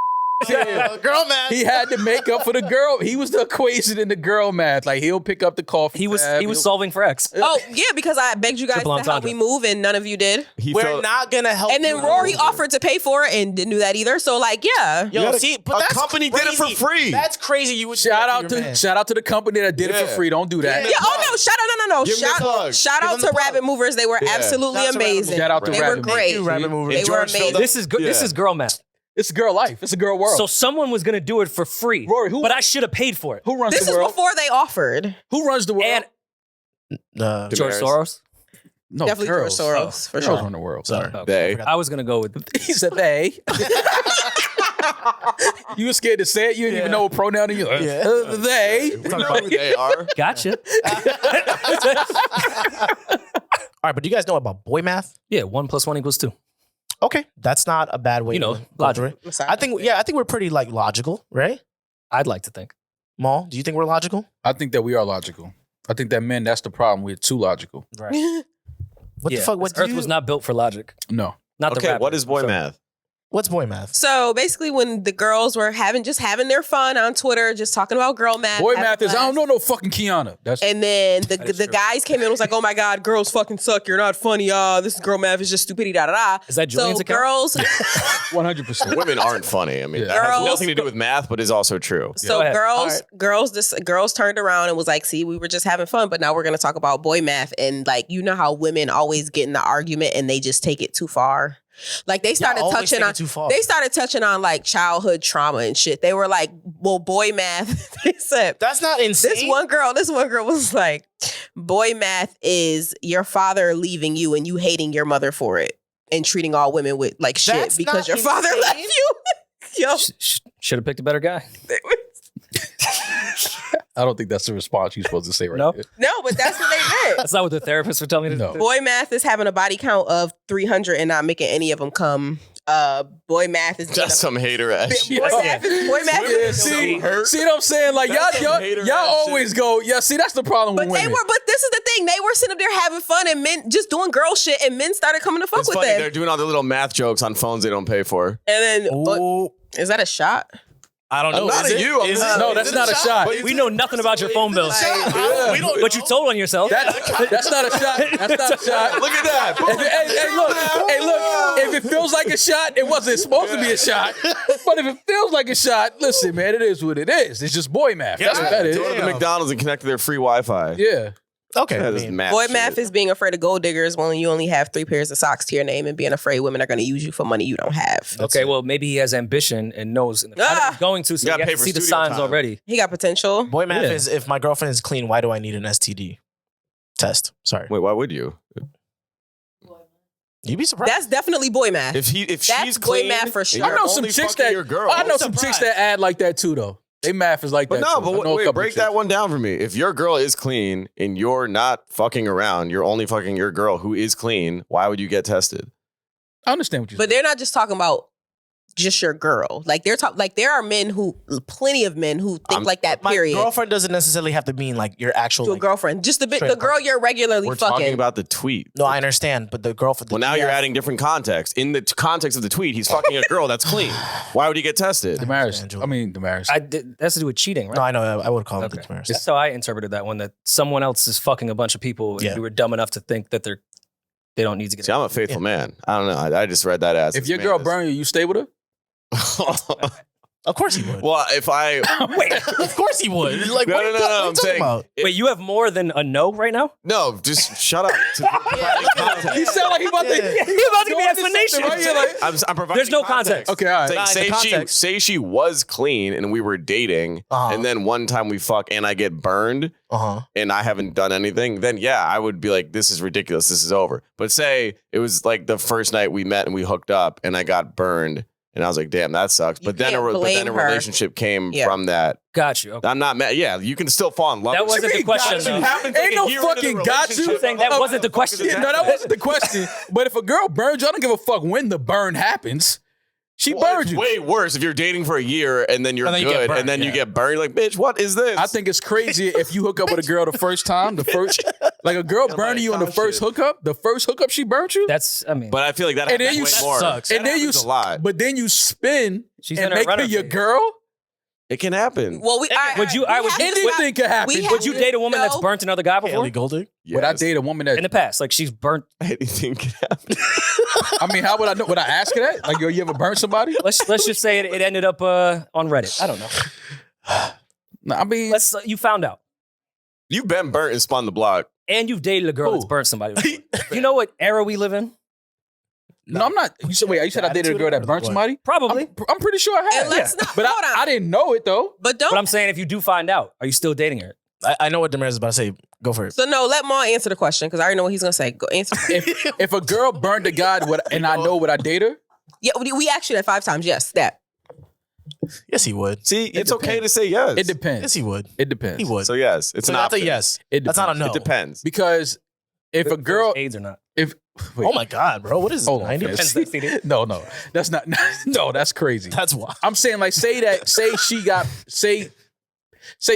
Girl math. He had to make up for the girl. He was the equation in the girl math. Like, he'll pick up the coffee. He was tab, he was he'll- solving for X. Oh yeah, because I begged you guys Triple to help entendre. me move, and none of you did. We're not gonna help. And then you. Rory offered to pay for it and didn't do that either. So like, yeah. Yo, gotta- see, but a that's company did it for crazy. free. That's crazy. You would do Shout that out to your to man. shout out to the company that did it for Yeah. free. Don't do that. Yeah. Yeah. Oh no! Shout out! No! Give 'em the plug. Shout Give out 'em the to plug. Rabbit Movers. They were Yeah. absolutely Shout out to Rabbit amazing. Movers. Shout out to They Rabbit were Movers. great. Thank you, Rabbit Movers. They If were George showed amazing. up- This is good. This Yeah. is girl math. It's girl life. It's a girl world. So someone was gonna do it for free. Rory, who- But I should have paid for it. who runs This the is world? before they offered. Who runs the world? And George Demaris. Soros. no, Definitely girls. George Soros, for Girls sure. run the world. Sorry. They. I was gonna go with He said they. You were scared to say it. You didn't even know what pronoun to use. They. We know who they are. gotcha. All right, but do you guys know about boy math? Yeah, 1 + 1 = 2. Okay, that's not a bad way. You know, to go logic. through it. I'm sorry. I think we're pretty like logical, right? I'd like to think. Maul, do you think we're logical? I think that we are logical. I think that men, that's the problem. We're too logical. Right. What Yeah, the fuck? this Earth was not built for logic. No. Not the Okay, rapper. what is boy So- math? What's boy math? So basically, when the girls were having their fun on Twitter, just talking about girl math. Boy having math is, I class. don't know no fucking Kiana. That's And then the is true. guys came in and was like, "Oh my god, girls fucking suck. You're not funny. This girl math is just stupidity." Da da da. Is that Julian's so account? girls? 100%. Women aren't funny. I mean, Yeah. that has Girls- nothing to do with math, but is also true. So Go ahead. girls turned around and was like, "See, we were just having fun, but now we're gonna talk about boy math." And like, you know how women always get in the argument and they just take it too far. Like they started always touching take it on too far. they started touching on like childhood trauma and shit. They were like, "Well, boy math." They said That's not insane. this one girl was like, "Boy math is your father leaving you and you hating your mother for it and treating all women with like shit That's because not your father insane. left you." Yo, Should have picked a better guy. I don't think that's the response you're supposed to say right No. there. no, but that's what they meant. That's not what the therapists were telling me to No. do. Boy math is having a body count of 300 and not making any of them come. Boy math is That's some hater ass shit. boy math is Yeah, see what I'm saying? Like That's some y'all hater-ass always shit. go, yeah, see, that's the problem But with they women. were, but this is the thing. They were sitting up there having fun and men just doing girl shit, and men started coming to fuck It's with funny. them. They're doing all the little math jokes on phones they don't pay for. And then, Ooh, is that a shot? I don't know. Not Is at it? you. I'm Is not- it? No, that's not a shot. But We know nothing about your phone bill. We don't What you know. told on yourself. That's not a shot. That's not a shot. Look at that. Hey, look. If it feels like a shot, it wasn't supposed to be a shot. But if it feels like a shot, listen, man, it is what it is. It's just boy math. That's what that is. Go to the McDonald's and connect to their free Wi-Fi. Yeah. Okay. That I is mean, math Boy shit. math is being afraid of gold diggers when you only have 3 pairs of socks to your name and being afraid women are going to use you for money you don't have. Okay, well, maybe he has ambition and knows in the Ah! he's going to, so You you gotta have pay to for see the studio signs time. already. He got potential. boy math Yeah. is if my girlfriend is clean, why do I need an STD test? Sorry. Wait, why would you? You'd be surprised. That's definitely boy math. If That's she's boy clean, math for and sure. I you're know some only chicks fucking that your girl. I know some chicks that add like that too, though. They math is like But that. no, too. I but know a wait, couple break chicks. that one down for me. If your girl is clean and you're not fucking around, you're only fucking your girl who is clean, why would you get tested? I understand what you're But saying. they're not just talking about just your girl. Like there are plenty of men who think like that. My Period. girlfriend doesn't necessarily have to mean like your actual To a like, girlfriend, just the straight girl you're regularly We're fucking. talking about the tweet. No, I understand, but the girlfriend. Well, now you're adding different context. In the context of the tweet, he's fucking a girl that's clean. Why would he get tested? Demaris. Julian. That has to do with cheating, right? No, I know. I would call him Okay. Demaris. That's how I interpreted that one. That someone else is fucking a bunch of people, and Yeah. you were dumb enough to think that they don't need to get. See, I'm a faithful man. I don't know. I just read that as If your girl burn you stay with her? Of course he would. Well, if I Wait, of course he would. Like, No, what no, are you no, talking- no, what are you I'm talking saying- about? Wait, you have more than a no right now? no, just shut up. To provide context. He sound like he about to. Yeah. You're about to give me Go into something explanation. right here, like- I'm providing There's no context. Okay, all right. Say, Nah, say the she context. say she was clean and we were dating, Uh-huh. and then one time we fuck and I get burned Uh-huh. and I haven't done anything, then yeah, I would be like, this is ridiculous. This is over. But say it was like the first night we met and we hooked up and I got burned. And I was like, damn, that sucks. You But then, can't but then blame a her. relationship came Yeah. from that. Got you. Okay. I'm not mad. Yeah, you can still fall in love. That wasn't the question, though. Ain't no fucking got you. I'm saying that wasn't the question. Yeah, no, that wasn't the question. But if a girl burns you, I don't give a fuck when the burn happens. She burned you. Way worse if you're dating for a year and then you're And then you get good burned, and then you yeah. get burned. You're like, bitch, what is this? I think it's crazy if you hook up with a girl the first time, like a girl burning you on the first hookup she burnt you, That's, I mean, But I feel like that And then happens you way more. sucks. and then you happens a lot. but then you spin She's and in her make her runner your phase. girl. It can happen. Well, Would you- I would- Anything could happen. would you date a woman that's burnt another guy before? Ellie Golding? Would I Yes. date a woman that? In the past, like she's burnt. Anything can happen. I mean, how would I know? Would I ask her that? Like, yo, you ever burn somebody? Let's just say it ended up on Reddit. I don't know. No, I mean, You found out, You've been burnt and spun the block. and you've dated a girl that's Who? burnt somebody. You know what era we live in? no, I'm not. You said, wait, you said I dated a girl that burnt What? somebody? Probably. I'm pretty sure I And have. let's not. But hold on. I didn't know it though. But don't. But I'm saying if you do find out, are you still dating her? I know what Demaris is about to say. Go for it. So no, let Maul answer the question because I already know what he's gonna say. Go answer. If a girl burned a guy, and I know would I date her? Yeah, we asked you that 5 times. Yes, that. Yes, he would. See, it's okay to say yes. It depends. Yes, he would. It depends. He would. So yes, it's So an that's a option. yes. It That's not a depends. no. It depends. Because if a girl, AIDS or not? if wait, Oh my God, bro. What is hold on, 90? fam. Depends that CD. no, that's not. No, that's crazy. That's why. I'm saying like, say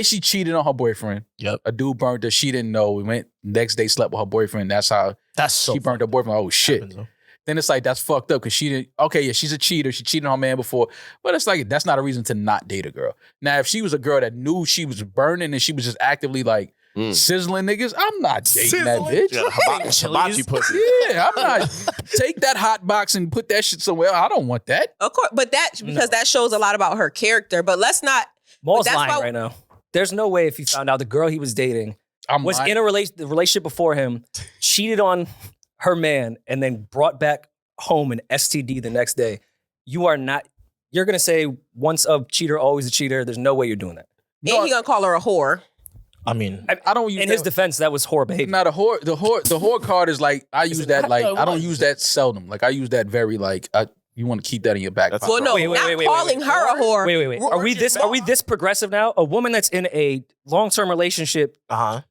she cheated on her boyfriend. Yep. A dude burned her. She didn't know. We went next day, slept with her boyfriend. That's how That's so she burned her boyfriend. Oh shit. happens, though. Then it's like that's fucked up because she didn't. Okay, yeah, she's a cheater. She cheated on her man before, but it's like that's not a reason to not date a girl. Now, if she was a girl that knew she was burning and she was just actively like sizzling niggas, I'm not dating that bitch. Yeah, hibachi pussy. Yeah, I'm not. Take that hot box and put that shit somewhere. I don't want that. Of course, but that shows a lot about her character. But let's not. Maul's that's lying why- right now. There's no way if he found out the girl he was dating I'm was lying. in the relationship before him, cheated on her man, and then brought back home an STD the next day. You're going to say once a cheater, always a cheater. There's no way you're doing that. And he gonna call her a whore. I mean, I don't use In that. his defense, that was whore behavior. Now the whore card is like I use that like I don't was. use that seldom. Like I use that very like you want to keep that in your back. That's pocket. Well, no, Wait, not wait, calling her a whore. Wait. Are we this progressive now? A woman that's in a long-term relationship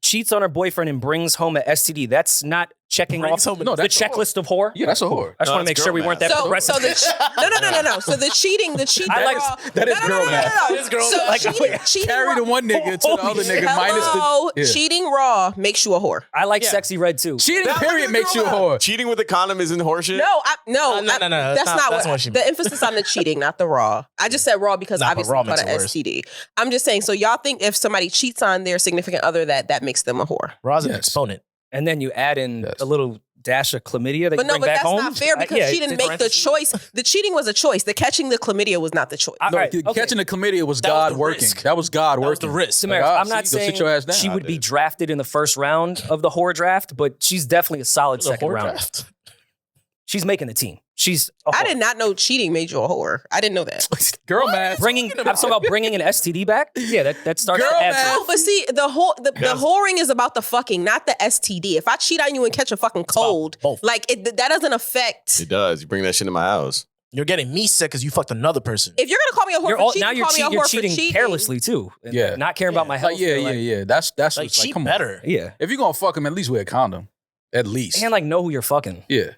cheats on her boyfriend and brings home an STD. That's not checking Brings off home- the that's a whore. checklist of whore. Yeah, that's a whore. I just want to No, make that's sure we girl weren't that math. progressive. No. So the cheating. I like- that is girl math. That is girl So math. cheating Carry the one nigga to the other nigga minus Hello, the cheating raw makes you a whore. I like sexy red too. cheating. That Period was makes you a girl whore. math. Cheating with a condom isn't horseshit. No. No, That's that's not not what what she the meant. emphasis on the cheating, not the raw. I just said raw because Nah, but obviously raw it's about an makes it worse. STD. I'm just saying. So y'all think if somebody cheats on their significant other, that makes them a whore? Ra's an Yes. exponent. And then you add in Yes. a little dash of chlamydia that But you no, bring but back that's home. not fair because she didn't make the choice. The cheating was a choice. The catching the chlamydia was not the choice. No, Alright, okay. catching the chlamydia was That was God the working. risk. That was God That was working. the risk. Demaris, Like, I'm not see, go saying sit your ass down. she would be dude. drafted in the first round of the whore draft, but she's definitely a solid The second whore round. draft. She's making the team. She's a I whore. did not know cheating made you a whore. I didn't know that. Girl math. I'm talking about bringing an STD back. Yeah, that starts Girl to add. math. No, but see, the whoring is about the fucking, not the STD. If I cheat on you and catch a fucking cold, both. like that doesn't affect. It does. You bring that shit in my house. You're getting me sick because you fucked another person. If you're gonna call me a whore for cheating, Now you're, call me a you're whore for cheating cheating carelessly too. And Yeah. not caring about my health. Like, yeah. That's Like, what's she come better. on. Yeah. If you're gonna fuck him, at least wear a condom. At least. And like know who you're fucking. Yeah.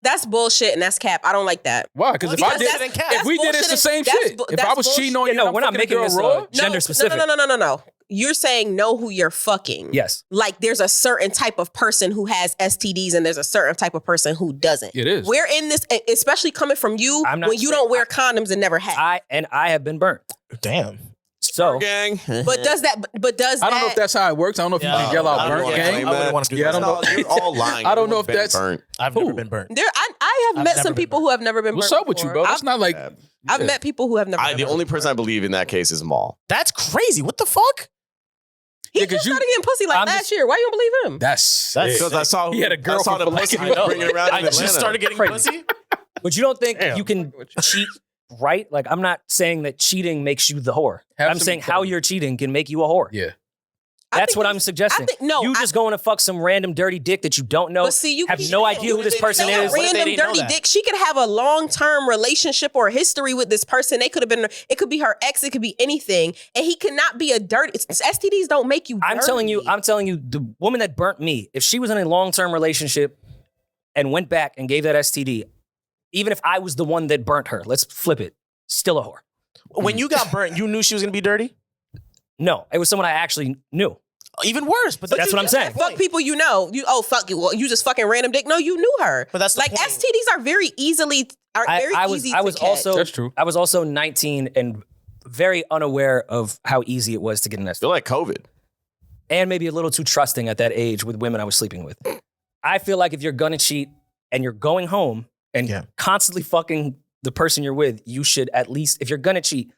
That's bullshit and that's cap. I don't like that. Why? Because if I did, if we did, it's the same shit. If I was cheating on you, no, we're not making this gender specific. No. You're saying know who you're fucking. Yes. Like there's a certain type of person who has STDs and there's a certain type of person who doesn't. It is. We're in this, especially coming from you when you don't wear condoms and never have. I have been burnt. Damn. So gang. But does that? I don't know if that's how it works. I don't know if you can yell out burnt gang. I wouldn't want to do that. I don't know. You're all lying. I don't know if Been that's burnt. I've never been burnt. I have met some people who have never been burnt. What's up with you, bro? That's not like. I've met people who have never. The only person I believe in that case is Maul. That's crazy. What the fuck? He just started getting pussy like last year. Why you don't believe him? That's because I saw he had a girl the pussy he was bringing around in Atlanta. Just started getting pussy. But you don't think you can cheat, right? Like I'm not saying that cheating makes you the whore. I'm saying how you're cheating can make you a whore. Yeah. That's what I'm suggesting. You just going to fuck some random dirty dick that you don't know. But see, you have no idea who this person is. Random dirty dick. She could have a long-term relationship or a history with this person. They could have been. It could be her ex. It could be anything. And he cannot be a dirty. STDs don't make you. I'm telling you. The woman that burnt me, if she was in a long-term relationship and went back and gave that STD, even if I was the one that burnt her, let's flip it. Still a whore. When you got burnt, you knew she was gonna be dirty? No, it was someone I actually knew. Even worse, but that's what I'm saying. Fuck people you know. Fuck you. Well, you just fucking random dick. No, you knew her. But that's like STDs are very easily easy I was to catch. That's true. I was also 19 and very unaware of how easy it was to get an STD. Feel like COVID. And maybe a little too trusting at that age with women I was sleeping with. I feel like if you're gonna cheat and you're going home and constantly fucking the person you're with, you should at least, if you're gonna cheat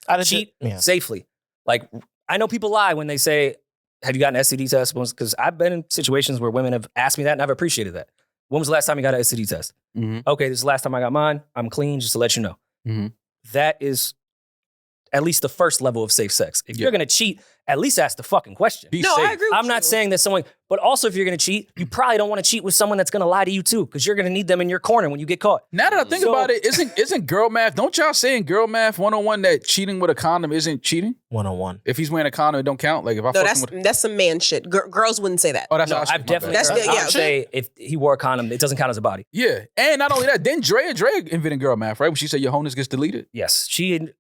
safely. Like, I know people lie when they say, have you gotten an STD test? Because I've been in situations where women have asked me that and I've appreciated that. When was the last time you got an STD test? Mm-hmm. Okay, this is the last time I got mine. I'm clean, just to let you know. Mm-hmm. That is at least the first level of safe sex. If you're gonna cheat, at least ask the fucking question. Be no, safe. I agree with I'm not saying that someone, but also if you're gonna cheat, you probably don't want to cheat with someone that's gonna lie to you too, because you're gonna need them in your corner when you get caught. Now that I think about it, isn't girl math? Don't y'all say in girl math 101 that cheating with a condom isn't cheating? 101. If he's wearing a condom, it don't count. Like if I that's some man shit. Girls wouldn't say that. Oh, that's No, how I've definitely heard. I would say if he wore a condom, it doesn't count as a body. Yeah, and not only that, then Drea invented girl math, right? When she said your Hoe-ness gets deleted. Yes,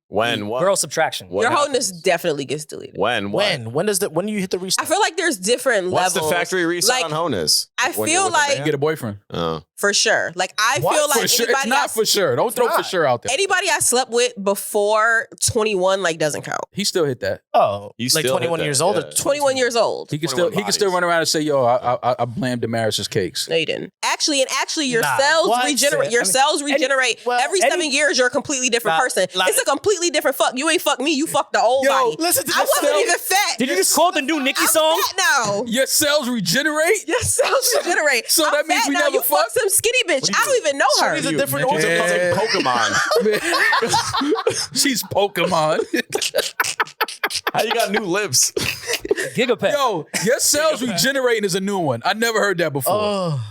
When? What? girl subtraction. What Your happens? Hoe-ness definitely gets deleted. When? What? When do you hit the restart? I feel like there's different What's levels. the factory reset Like, on Hoe-ness? I When feel you're with a like- man? You get a boyfriend. Oh. For sure. Like I feel like For sure. It's anybody not for sure. Don't throw for sure out there. anybody I slept with before 21 like doesn't count. He still hit that. Oh, You like still 21 hit years that, old? yeah. Or 21 years old. He can 21 still run around and say, "Yo, I blamed Demaris' cakes." No, you didn't. Actually, your Nah, cells what? regenerate. Your I mean, cells regenerate every 7 years. You're a completely different person. It's a completely different fuck. You ain't fuck me. You fucked the old body. listen to I this wasn't cell. even fat. Did you just quote the new Nicki song? Fat now. Your cells regenerate. Your cells regenerate. So I'm that means fat we now. never You fucked? fucked some skinny bitch. I don't even know her. She's a different Those are order. Pokemon. She's Pokemon. How you got new lips? Gigapet. Yo, your cells regenerating is a new one. I never heard that before. Oh,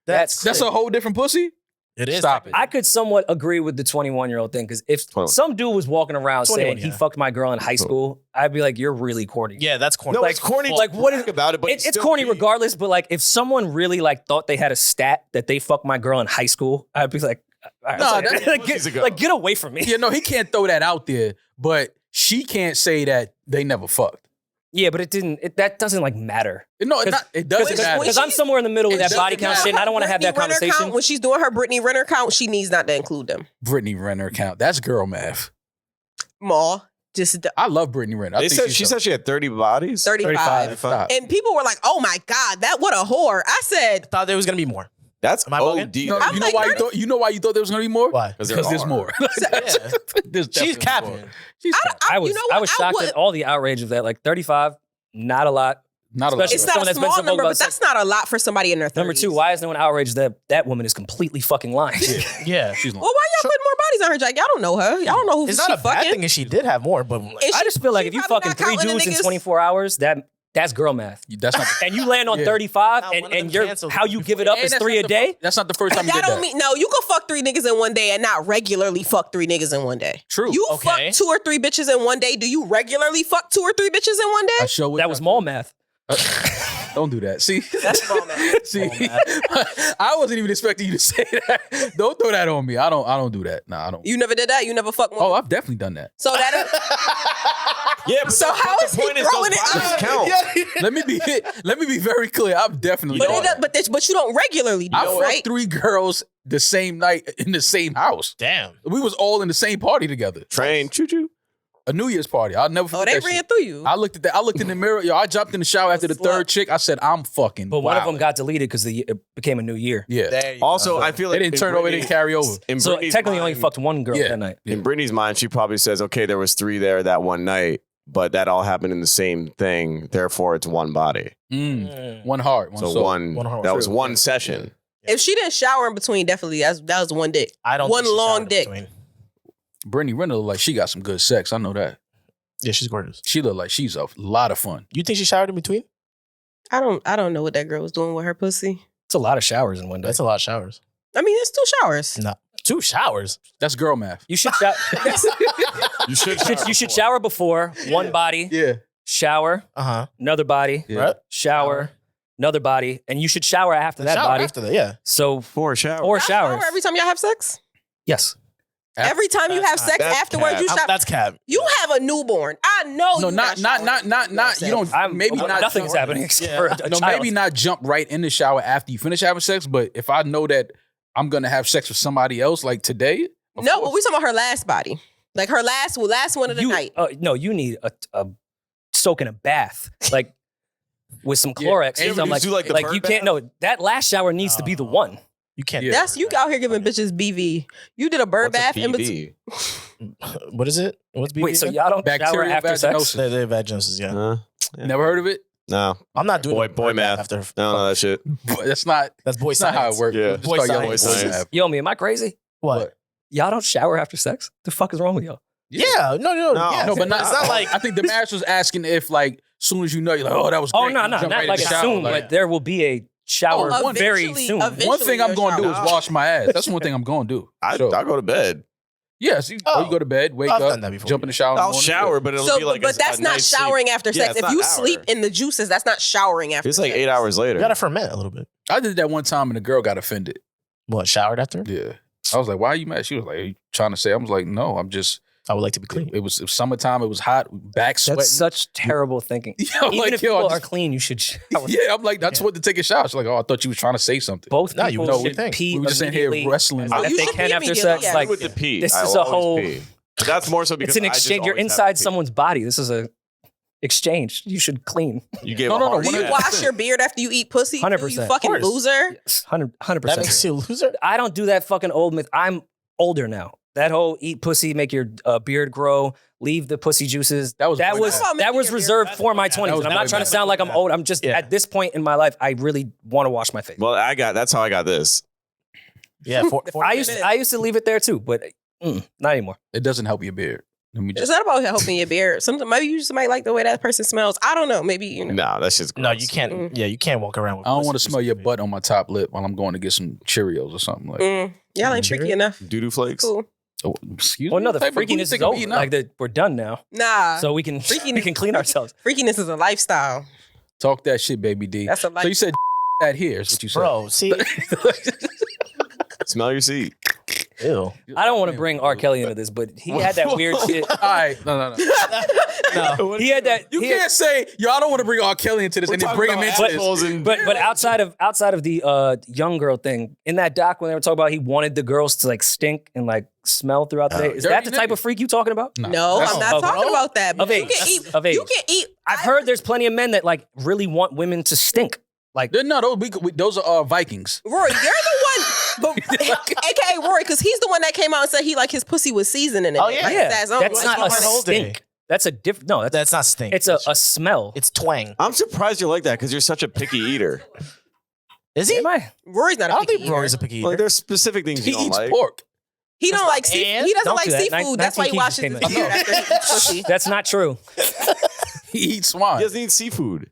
That's That's a whole different pussy. it is. Stop it. I could somewhat agree with the 21-year-old thing, because if 21. some dude was walking around 21, saying he yeah. fucked my girl in high school, I'd be like, you're really corny. Yeah, that's corny. No, it's corny. Like, what is about it? But it's still corny cute. regardless, but like if someone really like thought they had a stat that they fucked my girl in high school, I'd be like, all right, No, like, that's get away from me. Yeah, no, he can't throw that out there, but she can't say that they never fucked. Yeah, but that doesn't like matter. No, it doesn't matter. Because I'm somewhere in the middle with It that body doesn't count matter. shit, and I don't want to have that Brittany Renner conversation. count, when she's doing her Brittany Renner count, she needs not to include them. Brittany Renner count. That's girl math. Ma, just I love Brittany Renner. They said she said she had 30 bodies. 35. Stop. And people were like, "Oh my god, what a whore!" I said, thought there was gonna be more. That's Am I bugging? OD. No, I'm you know like why 30. you know why you thought there was gonna be more? Why? Because there's more. There's She's definitely capping. more. She's capping. I was you know what? I was shocked would- at all the outrage of that. Like 35, not a lot. Not a lot. Especially It's for not someone a that's been small so vocal number, about but sex. that's not a lot for somebody in their 30s. Number two, why is no one outraged that that woman is completely fucking lying? Yeah. She's lying. Well, why y'all putting more bodies on her, Jack? Y'all don't know her. Y'all don't know who It's she not a bad fucking. thing if she did have more, but like, And I she- just feel like she if you probably fucking not 3 counting the dudes in niggas- 24 hours, that's girl math. That's not. And you land on Yeah. 35, Now, one of them and you're canceled how you give it up And is that's 3 not a the day. That's not the first time you That did don't that. mean no. You can fuck 3 niggas in one day and not regularly fuck 3 niggas in one day. True. You Okay. fuck 2 or 3 bitches in one day. Do you regularly fuck 2 or 3 bitches in one day? I show That was mall math. Don't do that. See, That's wrong, man. see, I wasn't even expecting you to say that. Don't throw that on me. I don't do that. Nah, I don't. You never did that? You never fucked one? Oh, I've definitely done that. So that Yeah, but So how is he throwing it out? count. Let me be very clear. I've definitely done that. but you don't regularly do I it, fucked right? 3 girls the same night in the same house. Damn. We was all in the same party together. Train, choo choo. A New Year's party. I'll never Oh, forget they that ran shit. through you. I looked at that. I looked in the mirror. Yo, I jumped in the shower after the third chick. I said, I'm fucking. But one of wild. them got deleted because it became a new year. Yeah. There you Also, go. I feel They like didn't turn over. They didn't carry over. In So Brittany's technically, only mind- fucked one girl Yeah. that night. Yeah. In Brittany's mind, she probably says, okay, there was 3 there that one night, but that all happened in the same thing. Therefore, it's one body. One heart. One So soul. one heart. that was True. one session. If she didn't shower in between, definitely that was one dick. I don't one think she long showered in dick. between. Brittany Renner look like she got some good sex. I know that. Yeah, she's gorgeous. She look like she's a lot of fun. You think she showered in between? I don't know what that girl was doing with her pussy. It's a lot of showers in one day. That's a lot of showers. I mean, it's 2 showers. No. 2 showers? That's girl math. You should shower. You should shower before one body, Yeah. shower, Uh-huh. another body, Yeah. Right? shower, another body, and you should shower after that Shower body. after that, yeah. So for a shower. or Y'all showers. shower every time y'all have sex? Yes. Every time you have sex that's afterwards, you cap. shower. That's cap. You have a newborn. I know. No, you not. You don't. Maybe not. Nothing's happening except for a No, child. maybe not jump right in the shower after you finish having sex. But if I know that I'm gonna have sex with somebody else, like today, of No, course. but we talking about her last body, like her last one of the night. No, you need a soak in a bath, like with some Yeah. Clorox And or something. you Like, do, like, the like bird you can't. bath? No, that last shower needs to be the one. You can't. Yeah. That's you out here giving bitches BV. You did a bird What's a bath in between. BV? What is it? What's BB? Wait, so again? y'all don't shower Bacterial after sex? vaginosis. They're vaginosis, yeah. Yeah. Never heard of it. No. I'm not doing Boy bird math. after. I don't know that shit. But that's not. That's boy That's not science. how it works. Yeah. Just Boy start yelling science. boy Boy math. Yo, me, am I crazy? What? Y'all don't shower after sex? The fuck is wrong with y'all? Yeah, no. No. No, but not. It's not like I think Demaris was asking if, like, soon as you know, you're like, oh, that was. Oh great. no, You no, jump not right in like the as shower, soon, like- but there will be a shower Oh, very eventually- soon. eventually. One thing I'm gonna do is shower. wash my ass. That's one thing I'm gonna do. I Sure. go to bed. Yes, you Oh. go to bed, wake I've up, done that before. jump in the shower. in the I'll morning. shower, but it'll So, be like but that's a not nice showering after Yeah, sex. it's If you not sleep hour. in the juices, that's not showering after. It's like sex. 8 hours later. you gotta ferment a little bit. I did that one time and the girl got offended. What? Showered after? Yeah. I was like, why are you mad? She was like, are you trying to say? I was like, no, I'm just, I would like to be clean. it was summertime. It was hot, back sweating. That's such terrible thinking. Yeah, I'm Even like, if yo, people I are just- clean, you should shower. Yeah, I'm like, I just went to take a shower. She's like, oh, I thought you was trying to say something. Both No, you people know, we should think. pee We were just in here immediately wrestling. as Oh, if you they should can pee after immediately, sex. yeah. Like with the pee. this I is will a always whole. pee. But that's more so because It's an I just exchange. You're always have to inside pee. someone's body. This is a exchange. You should clean. You gave No, a no, no, hard one Do you Yeah. yes. wash your beard after you eat pussy? 100%. You fucking Of course. loser. 100%. That makes you a loser. I don't do that fucking old myth. I'm older now. That whole eat pussy, make your beard grow, leave the pussy juices. That was that way was back. that was reserved for my 20s. was And I'm way not trying to back. sound like I'm old. I'm just Yeah. at this point in my life, I really want to wash my face. Well, that's how I got this. Yeah, I used to leave it there too, but not anymore. It doesn't help your beard. Let me It's just. not about helping your beard. Something maybe you just might like the way that person smells. I don't know. Maybe you know. No, that's just gross. No, you can't. Mm. Yeah, you can't walk around with. I don't want to pussy smell your juice. butt on my top lip while I'm going to get some Cheerios or something like. Y'all ain't freaky enough. Doo-doo flakes. Cool. Oh, excuse Well, me. no, the What type of food you freakiness is think I'm over. eating now? Like we're done now, Nah. so we can clean ourselves. Freakiness is a lifestyle. Talk that shit, baby D. That's a So you said that here is what you said. Bro, see, Smell your seat. ew. I don't want to bring R. Kelly into this, but he had that weird shit. All right, no. No, he had that. You he had- can't say, yo, I don't want to bring R. Kelly into this and then bring him into this. But outside of the young girl thing in that doc when they were talking about he wanted the girls to like stink and like smell throughout the day. Is that dirty the type nigga. of freak you talking about? No, that's- I'm not of- talking about that. of You age. can eat. Of age. You can eat. I've heard there's plenty of men that like really want women to stink. Like No, those are Vikings. Rory, you're the one, but AKA Rory, because he's the one that came out and said he like his pussy was seasoning in Oh, it. yeah. Like, yeah, that's that's not a the whole day. stink. That's a different. No, That's not stink. It's a smell. It's twang. I'm surprised you're like that because you're such a picky eater. Is he? Am I? Rory's not I a don't picky think eater. Rory's a picky eater. Like there's specific things He you don't eats like. pork. He don't like And? seafood. He doesn't Don't like do that. seafood. That's why he 19 washes came his out. beard after he eats pussy. That's not true. He eats swine. He doesn't eat seafood.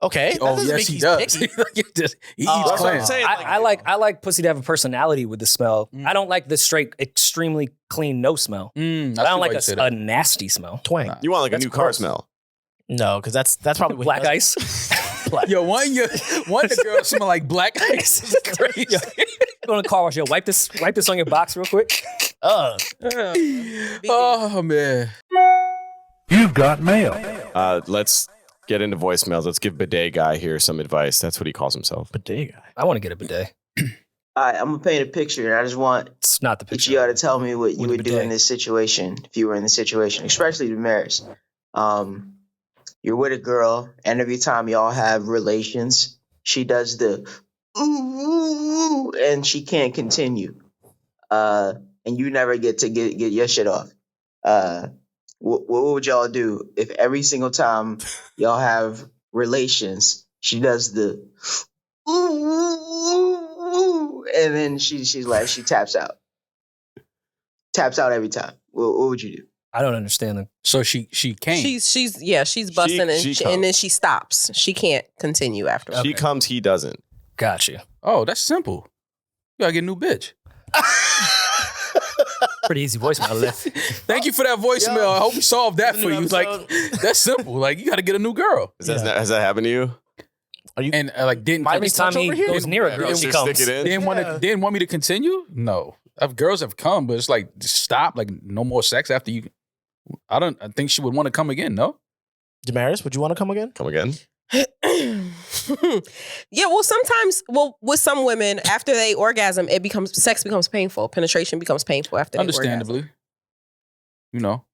Okay. that Oh, doesn't yes, make he he's does. picky. he eats That's what I'm clams. saying. I like pussy to have a personality with the smell. I don't like the straight, extremely clean no smell. I I see don't why like you say that. a nasty smell. Twang. You want like a That's new car gross. smell. No, because that's probably what he Black does. ice. Yo, one the girl smell like black ice. Is crazy. Go in the car wash. Yo, wipe this on your box real quick. Oh man. You've got mail. Let's get into voicemails. Let's give bidet guy here some advice. That's what he calls himself. Bidet guy. I want to get a bidet. All right, I'm gonna paint a picture, and I just want It's not the each picture. of y'all to tell me what you With a would do bidet. in this situation if you were in this situation, especially Demaris. You're with a girl, and every time y'all have relations, she does the ooh, and she can't continue. And you never get to get your shit off. What would y'all do if every single time y'all have relations, she does the ooh, and then she's like, she taps out every time. What would you do? I don't understand them. So she came. She's busting and she and then she stops. She can't continue after. She comes, he doesn't. Got you. Oh, that's simple. You gotta get a new bitch. Pretty easy voicemail left. Thank you for that voicemail. I hope we solved that for New you. Like episode. that's simple. Like you gotta get a new girl. Has that happened to you? And like didn't Every time he goes near a girl, she Stick comes. it in? didn't want me to continue? No. Girls have come, but it's like just stop. Like no more sex after you. I think she would want to come again. No. Demaris, would you want to come again? Come again? Yeah, well, sometimes, with some women, after they orgasm, sex becomes painful. Penetration becomes painful after they Understandably. orgasm. You know.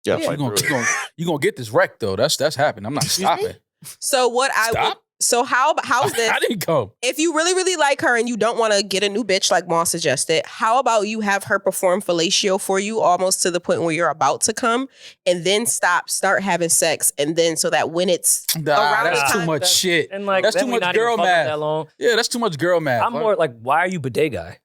Yeah, You're fight gonna, through it. you gonna get this wreck though. That's happening. I'm not stopping. So what I would, Stop? so how's this? I didn't come. If you really, really like her and you don't want to get a new bitch like Maul suggested, how about you have her perform fellatio for you almost to the point where you're about to come and then start having sex, and then so that when it's around That's the too time- much shit. And like, That's then too we much not even girl fucking math. that long. Yeah, that's too much girl math. I'm more like, why are you bidet guy?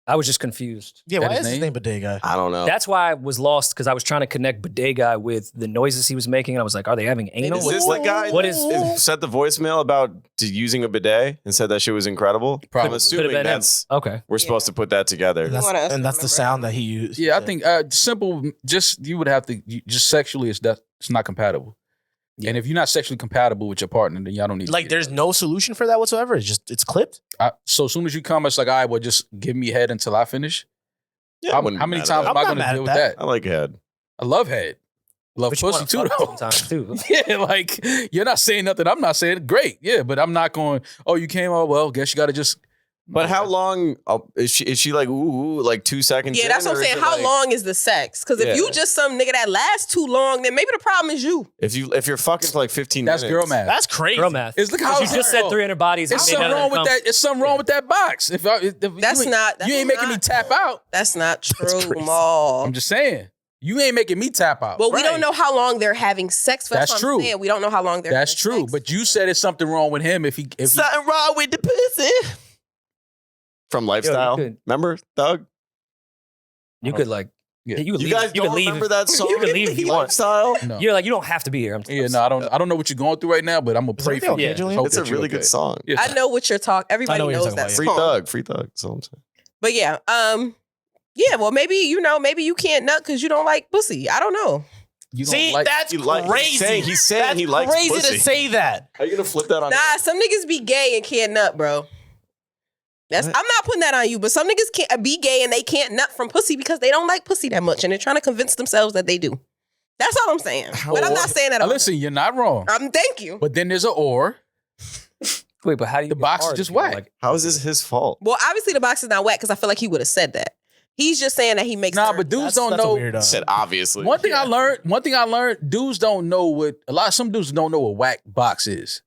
I was just confused. Yeah, That why his is his name? name Bidet guy? I don't know. That's why I was lost, because I was trying to connect bidet guy with the noises he was making. And I was like, are they having anal? Is this the guy What that is- sent the voicemail about using a bidet and said that shit was incredible? Probably. I'm assuming Could've been him. that's Okay. we're supposed to put that together. And that's, want us to and that's the remember. sound that he used. Yeah, I think simple. Just you would have to just sexually. It's not compatible. And if you're not sexually compatible with your partner, then y'all don't need. to Like, get there's no solution for that whatsoever. It's clipped. so as soon as you come, it's like, all right, well, just give me head until I finish. Yeah, I How wouldn't many be mad at times that. am I I'm going not to mad deal at with that. that? I like head. I love head. Love But you pussy wanna too, fuck though. sometimes too. Yeah, like you're not saying nothing. I'm not saying great. Yeah, but I'm not going. Oh, you came out. Well, guess you got to just. But how long is she like ooh, like 2 seconds? Yeah, that's in, what I'm or is saying. it How like- long is the sex? Because Yeah. if you just some nigga that lasts too long, then maybe the problem is you. If you're fucking for like 15 That's minutes. girl math. That's crazy. Girl math. It's look how You just said 300 bodies. It's and made something none of wrong them with come. that. It's something wrong with that box. If That's you not- you ain't that's making me not tap out. That's not true, crazy. Maul. I'm just saying. You ain't making me tap out. Well, we don't know how long they're having sex for. That's what I'm true. saying. We don't know how long they're That's having true. sex. But you said it's something wrong with him if he Something wrong with the pussy. From Lifestyle. could- Remember, Doug? You could like, Yeah. you could You leave. guys you don't could leave. remember that song? You can leave if you want. Lifestyle? No. You're like, you don't have to be here. Yeah, no, I don't know what you're going through right now, but I'm gonna Is pray everything for you. okay, Julian? Hope It's a that you're really okay. good song. Yeah. I know what you're talking. Everybody I know what you're knows talking that about, Free song. Thug. Free Thug. That's all I'm saying. But yeah, well, maybe you can't nut because you don't like pussy. I don't know. You don't See, like that's Crazy. He's saying That's he likes crazy pussy. to say that. Are you gonna flip that on? Nah, some niggas be gay and can't nut, bro. I'm not putting that on you, but some niggas can't be gay and they can't nut from pussy because they don't like pussy that much and they're trying to convince themselves that they do. That's all I'm saying. But I'm not saying that. Now, about listen, you're not wrong. thank you. But then there's an or. Wait, but how do you The get box is hard just if you're whack. like- How is this his fault? Well, obviously the box is not wet because I feel like he would have said that. He's just saying that he makes. Nah, her- but dudes That's don't a know. weird, Said obviously. One thing I learned, dudes don't know what some dudes don't know what whack box is.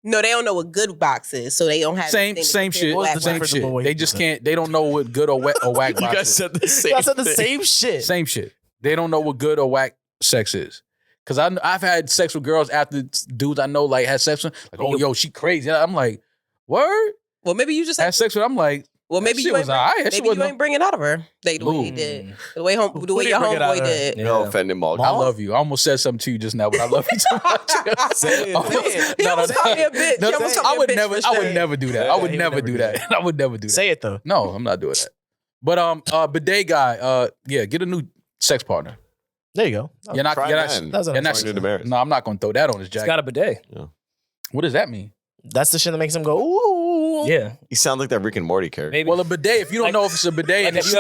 No, they don't know what good box is, so they don't have Same anything to same compare shit. to whack What's Same difference shit. in the way They you just do can't. They don't know what good or whack You box guys is. said the same. Y'all said the thing. same shit. Same shit. They don't know what good or whack sex is. Cause I've had sex with girls after dudes I know like had sex with, like, oh yo, she crazy. I'm like, word? Well, maybe you just Had sex with her, I'm like, well, maybe that you shit ain't, was alright. That shit maybe you wasn't ain't bringing it out of her. The way he Ooh. did, the way your did bring it out homeboy of her? did. No Yeah. offending Maul. I love you. I almost said something to you just now, but I love you so much. Say it. Almost- He almost called me a bitch. No, He almost called me I a would bitch never. for I would sure. never do that. Yeah, I would he would never never do do that. I would never do that. Say it though. No, I'm not doing that. But bidet guy, yeah, get a new sex partner. There you go. You're not. Try You're that. not. That's You're not According to Demaris. no, I'm not gonna throw that on his It's jacket. got a bidet. What does that mean? That's the shit that makes him go, ooh. Yeah. You sound like that Rick and Morty character. Maybe. Well, a bidet. If you don't Like- know if it's a bidet, and have it's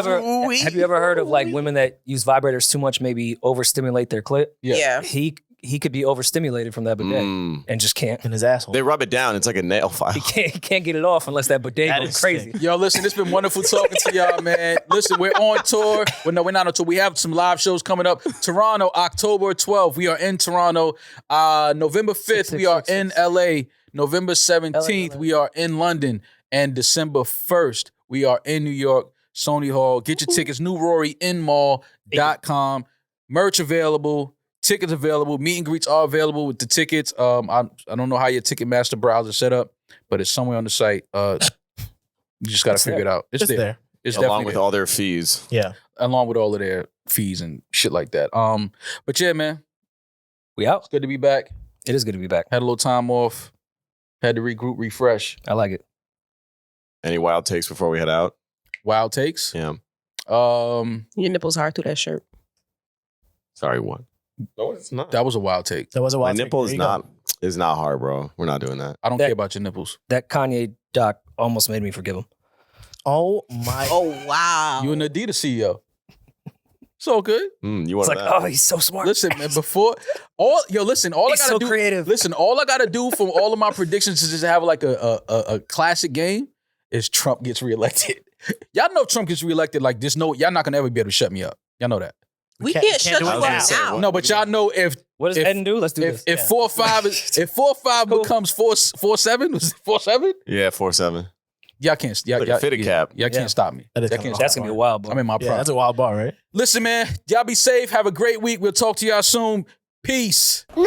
you ever heard of like women that use vibrators too much, maybe overstimulate their clit? Yeah. He could be overstimulated from that bidet and just can't. In his asshole. They rub it down. It's like a nail file. He can't get it off unless that bidet That goes is crazy. Yo, listen, it's been wonderful talking to y'all, man. Listen, we're on tour. Well, no, we're not on tour. We have some live shows coming up. Toronto, October 12th. We are in Toronto. November 5th, we are in LA. November 17th, we are in London. And December 1st, we are in New York, Sony Hall. Get your tickets, NewRoryNMal.com. Merch available. Tickets available. Meet and greets are available with the tickets. I don't know how your Ticketmaster browser set up, but it's somewhere on the site. You just got to figure it out. It's there. It's Along definitely with there. all their fees. Yeah. Along with all of their fees and shit like that. But yeah, man, We out. it's good to be back. It is good to be back. Had a little time off. Had to regroup, refresh. I like it. Any wild takes before we head out? Wild takes. Yeah. Your nipples hard through that shirt. Sorry, what? No, it's not. That was a wild take. That was a My wild nipple take. is There you go. not hard, bro. We're not doing that. I don't That- care about your nipples. That Kanye doc almost made me forgive him. Oh my. Oh wow. You an Adidas CEO. It's all good. You It's want like, that? oh, he's so smart. Listen, man, all I he's gotta so do. creative. Listen, all I gotta do from all of my predictions is just have like a classic game is Trump gets reelected. Y'all know Trump gets reelected like this. No, y'all not gonna ever be able to shut me up. Y'all know that. we can't- can't can't shut do you it up now. now. No, but y'all know if What does if- Eddin do? Let's do if this. 4-5 becomes 4-7, was it 4-7? Yeah, 4-7. Y'all can't. Y'all, Like a y'all, fitted yeah, cap. Y'all Yeah. can't stop me. That is Y'all kinda can't That's stop gonna be me. a wild bar. I'm in my Yeah, prime. that's a wild bar, right? Listen, man, y'all be safe. Have a great week. We'll talk to y'all soon. Peace. NewRoryNMal.